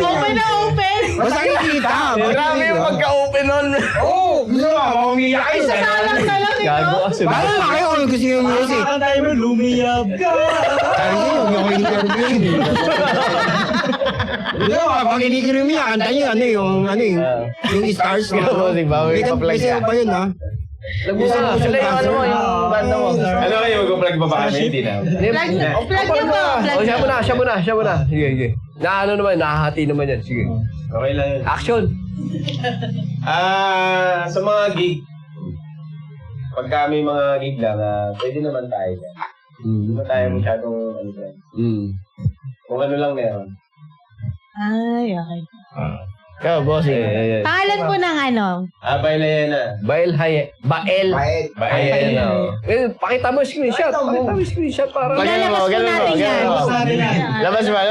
Open na open. Basta kikita. Grabe yung pagka-open nun. Oo, gusto mo, umiyak kayo sa Salang sa lang Gago kasi. Bakit na kayo kung gusto yung music? Ang tayo mo, lumiyab ka. Sabi ko, yung interview. Hindi ko, pag hindi ko umiyak, kanta nyo, yung stars. Music ba? May pa-plug Kasi ka. ba yun, ha? Sila yung ano mo, yung banda mo. ano kayo, mag-plug ba ba kami? Hindi na. Plug niyo po. Oh, siya muna. Sige. Na ano naman, nahahati naman yan. Sige. Okay lang yun. Action! Sa mga gig, pagka may mga gig lang, pwede naman tayo. Hindi ba tayo masyadong ano dyan? Kung ano lang meron. Ay, okay. Ikaw, bossing. Pangalan po ng ano? Bail Hyena. Bail Hyena. Pakita mo yung screenshot. Para Ilalabas po natin yan. Labas ba?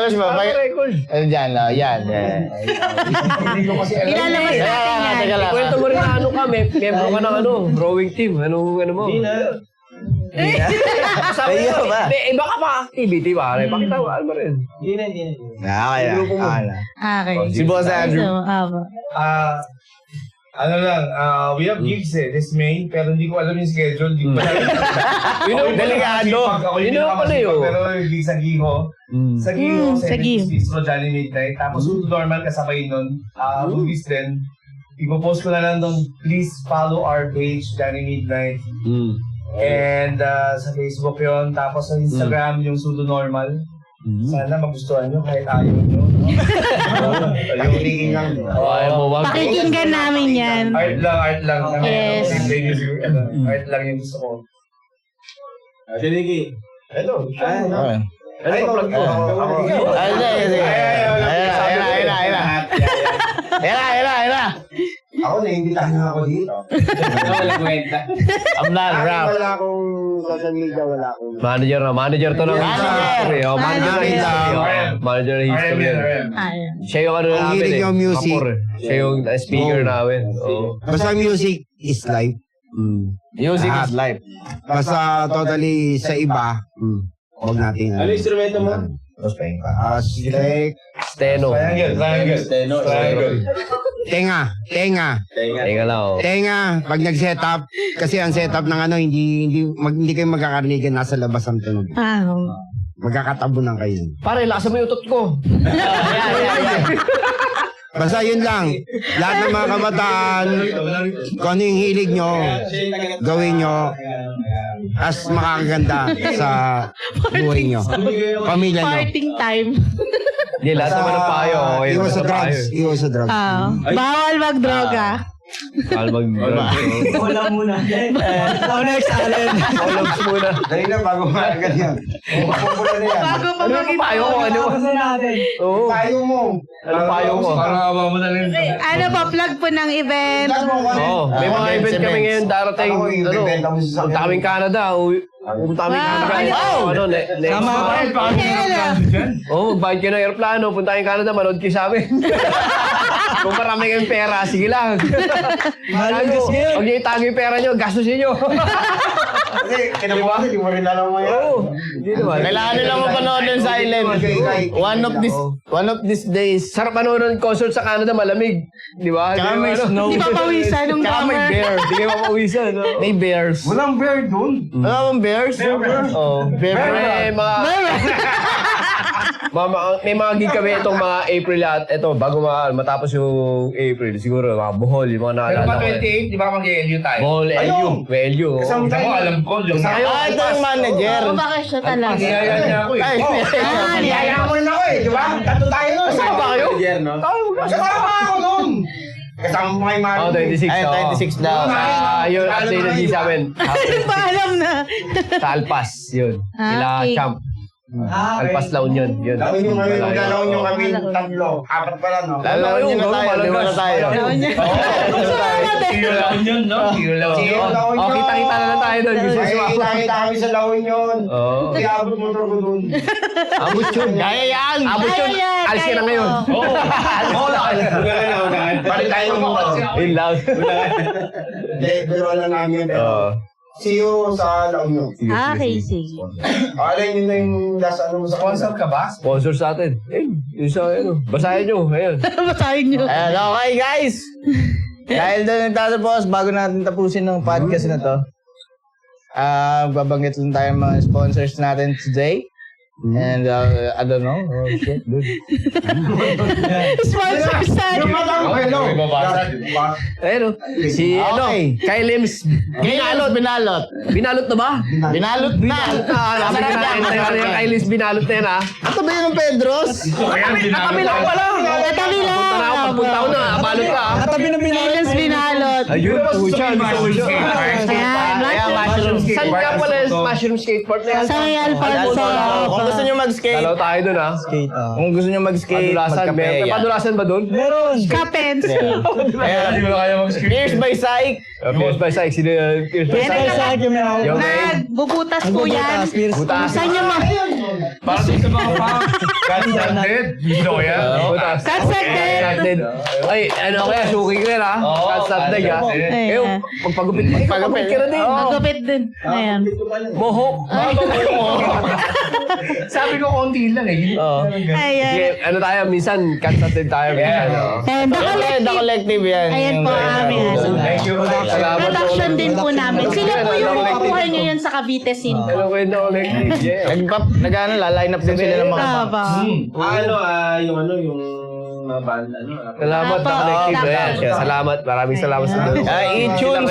record. Ano dyan, yan. Ilalabas natin yan. Teka lang. Kwento mo rin na ano ka, member ka ng rowing team. Ano mo? Hindi na. Sabi Ayaw mo, ba? iba ka pa activity pare. Pakita mo, ano mo rin. Hindi na. Okay. Si Boss Andrew. So, Ano lang, we have gigs this May, pero hindi ko alam yung schedule. Hindi ko alam. Yun ang delikado. Ako yung Yun ang pala yun. pero yung gig sa Giho. Sa Giho, sa Giho. 70s Bistro, Johnny Midnight. Tapos normal kasabay nun, movies din. Ipopost ko na lang doon, please follow our page, Johnny Midnight. And sa Facebook yon, tapos sa Instagram yung Sudo Normal. Sana magustuhan nyo kahit ayaw nyo. Yung liging lang. Ayaw mo, wag. pakikinggan namin yan. Art lang. Yes. Art lang yung gusto ko. Sinigi. Hello. Ano pa plug mo? Ayan na. Ako, naimbitahan na ako dito. Walang kwenta. I'm not rap. Wala akong social media, wala akong... Manager to ng history. Manager ng history. Manager ng history. Ayan. Siya yung ano Ang namin hilig yung music. Kapor, Siya yung speaker namin. Basta music is life. Music is life. Basta totally sa iba, huwag natin. Ano instrumento mo? Stick, Steno. Triangle. tenga. Teka lang. Tenga, pag nag-setup, kasi ang setup ng ano, hindi kayo magkakarinigan, nasa labas ang tunog. Magkakatabunan kayo. Pare, lasa mo yung utot ko. Basta yun lang. Lahat ng mga kabataan, kung ano yung hilig nyo, gawin nyo as makakaganda sa buhay nyo. Pamilya nyo. Parting time. Hindi, lahat naman ng payo. Okay, Iwas sa naman ng payo. drugs. Iwas sa drugs. Bawal magdroga. Mahal Wala muna. Next, Allen. Ologs muna. Dali na, bago makagad yan. Mapupulan na yan. Bago pa Ano maging yung payo ko? Ano? Oo. Payo mo. Anong payo ko? Ano pa, plug po ng event. Oo. May mga event kami ngayon darating. Ako, yung bibenta mo sa Punta kaming Canada. Pupunta kaming Canada. Ano, next month. Magbayad kayo ng aeroplano. Punta kaming Canada. Manood kayo sa amin. Kung marami kayong pera, sige lang. Malagas ngayon. Huwag niyo itago yung pera niyo. Gastusin niyo. Kasi, kinabukasan, di mo rin alam mo yan. Oo. Hindi naman. Kailangan nila mapanood ng silent. One of these days. Sarap ano ng concert sa Canada, malamig. Di ba? Tsaka may snow. Di ba pawisan nung Tsaka may drummer? bear. Hindi kayo mapawisan. No? May bears. Walang bear doon. Wala bang bears? Oh, may mga may mga gig kami itong mga April at ito bago matapos yung April siguro mga Bohol yung mga Pero naalala pa ko. 28, di ba mag-LU tayo? Bohol, LU. May LU. oh. Kasama tayo. Alam ko, yung Ah, ito yung manager. Oo, bakit siya talaga? niyaya niya ako eh. Ay, Niyaya mo rin ako eh, di ba? Kato tayo nun. Kasama ba kayo? Kasama ako nun. Kasama mo kay Mario. Oh, 26. Ay, 26 daw. Yun, updated din sa amin. Hindi pa alam na. Sa Alpas, yun. Sila okay. Champ. Alpas La Union, yun. Lawin nyo kami, maglalawin nyo kami tatlo. Apat pala, no? Lalawin niyo na tayo. Lima na tayo. Iyo lang yun, no? Iyo lang. Oh, kita-kita na lang tayo doon. Gusto Ay, ko. kita kami sa lawin yun. Oo. Kaya abot motor ko dun. Abot yun. Kaya yan! Abot yun. Kaya yan, Alis ka na kaya ngayon. ko. Balik tayo ng motor. Yun lang. Hindi, pero alam namin. Oo. See you sa La Union. Okay, sige. Alin yun na yung last ano mo sa Sponsor ka ba? Sponsor sa atin. Yung sa ano. Basahin nyo. Ayun. Basahin nyo. Ayan, okay guys! Dahil doon nagtatapos, bago natin tapusin ng podcast na to, babanggit lang tayo ng mga sponsors natin today. And I don't know. Oh shit, dude. Sponsor side. Hello. Ayun. Si ano. Okay. Kay Lims. Binalot, binalot. Binalot na ba? Binalot na! Sabi ko na yung kay Lims binalot na yan ha. Ito ba yun ng Pedros? Katabi lang pala. Katabi lang. Punta na ako. Pagpunta ko na. Balot ka ha. Katabi ng Silence binalot. Ayun. Pucha. Ayan, mushroom. Saan ka pala yung mushroom skateboard na yan? Sa may Alfonso. Kung gusto nyo mag-skate, Dalaw tayo dun ha. Skate. kung gusto nyo mag-skate, Padulasan. May magkape. padulasan ba dun? Meron. Kapens. Ayan. Pierce by Psych. Pierce by Sykes. Sino yun? Pierce by Meron Sykes. Sa akin may ako. Yung Nagbubutas po yan. butas. Saan nyo Para sa mga pang Cat-Sanded. Gusto ko yan. Butas. Cat-Sanded. Cat-Sanded. Ay, ano kaya? Suki ko yan ha. Cat-Sanded ha. Ay, Eh, pagpagupit ka na din. Magupit din. Ayan. Mohok. Sabi ko konti lang eh. Ayan. Sige, ano tayo, minsan, cat-sanded tayo. Minsan, And the The collective. collective yan. Ayan po amin. Thank you. Salamat Production din po namin. Sila po yung Collective. kukuha ngayon sa Cavite Scene. Hello, kwento collective. Yeah. Line up din sila ng mga Tama. Yung mga band, Salamat Apo, na collective. apo. Ayan, salamat. Maraming salamat sa doon. iTunes.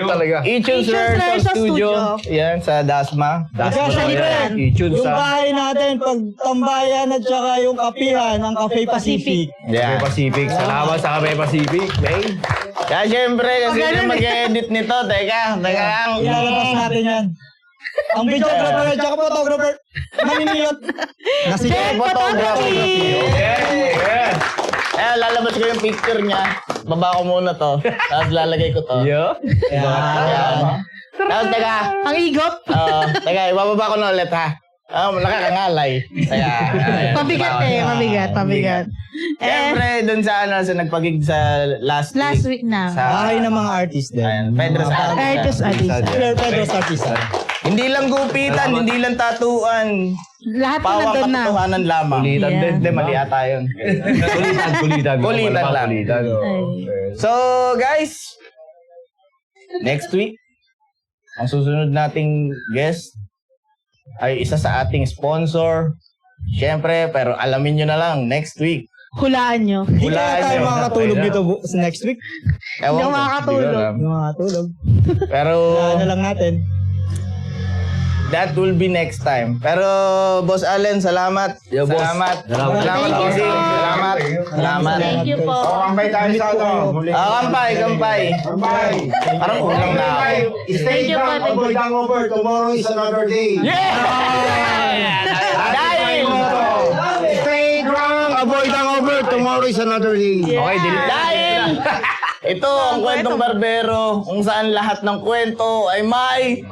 Talaga. iTunes Rehearsal Studio. Yan, sa Dasma. Sa likuran. I-tune Yung sa bahay natin, pagtambayan at saka yung kapihan ng Cafe Pacific. Cafe Yeah. Pacific. Salamat sa Cafe Pacific. May. Kaya syempre, kasi yung mag-edit nito, teka lang. Ilalabas natin yan. Ang videographer at saka photographer, maniniyot. Jen Photography. Lalabas ko yung picture niya. Baba ko muna to. Tapos lalagay ko to. Yeah. Yan. Tapos teka. Ang igop. Teka, ibababa ko na ulit ha. Nakakangalay. Kaya. Mabigat eh. Mabigat. Siyempre, dun sa sa nagpagig sa last Week na. Bahay ng mga artist din. Ayan, Pedro's Artist Artist. Pedro's Artista. Hindi lang gupitan, hindi lang tatuan. Lahat po Pawang nandun na. katotohanan lamang. Kulitan Yeah. din. Hindi, mali ata yun. Kulitan. Kulitan lang. Kulitan. Ay. So, guys, next week, ang susunod nating guest ay isa sa ating sponsor. Siyempre, pero alamin nyo na lang, next week, Hulaan nyo. Hindi Wala kaya tayo yun. makakatulog dito sa next week. Hindi ako makakatulog. Hindi ko alam. Hindi makakatulog. Pero Ano lang natin. that will be next time. Pero Boss Allen, salamat. Yo, boss. Salamat. Salamat. Salamat, Thank you bossing. po. Salamat. Salamat. Thank you po. Kampay tayo sa ano. Huli. Kampay, kampay. Kampay. Parang kulang na ako. Stay Thank you po, strong, thank you. avoid hangover. Tomorrow is another day. Dahil! Stay strong, avoid hangover. Tomorrow is another day. Okay, delete na. Dahil! Ito ang kwentong barbero kung saan lahat ng kwento ay may...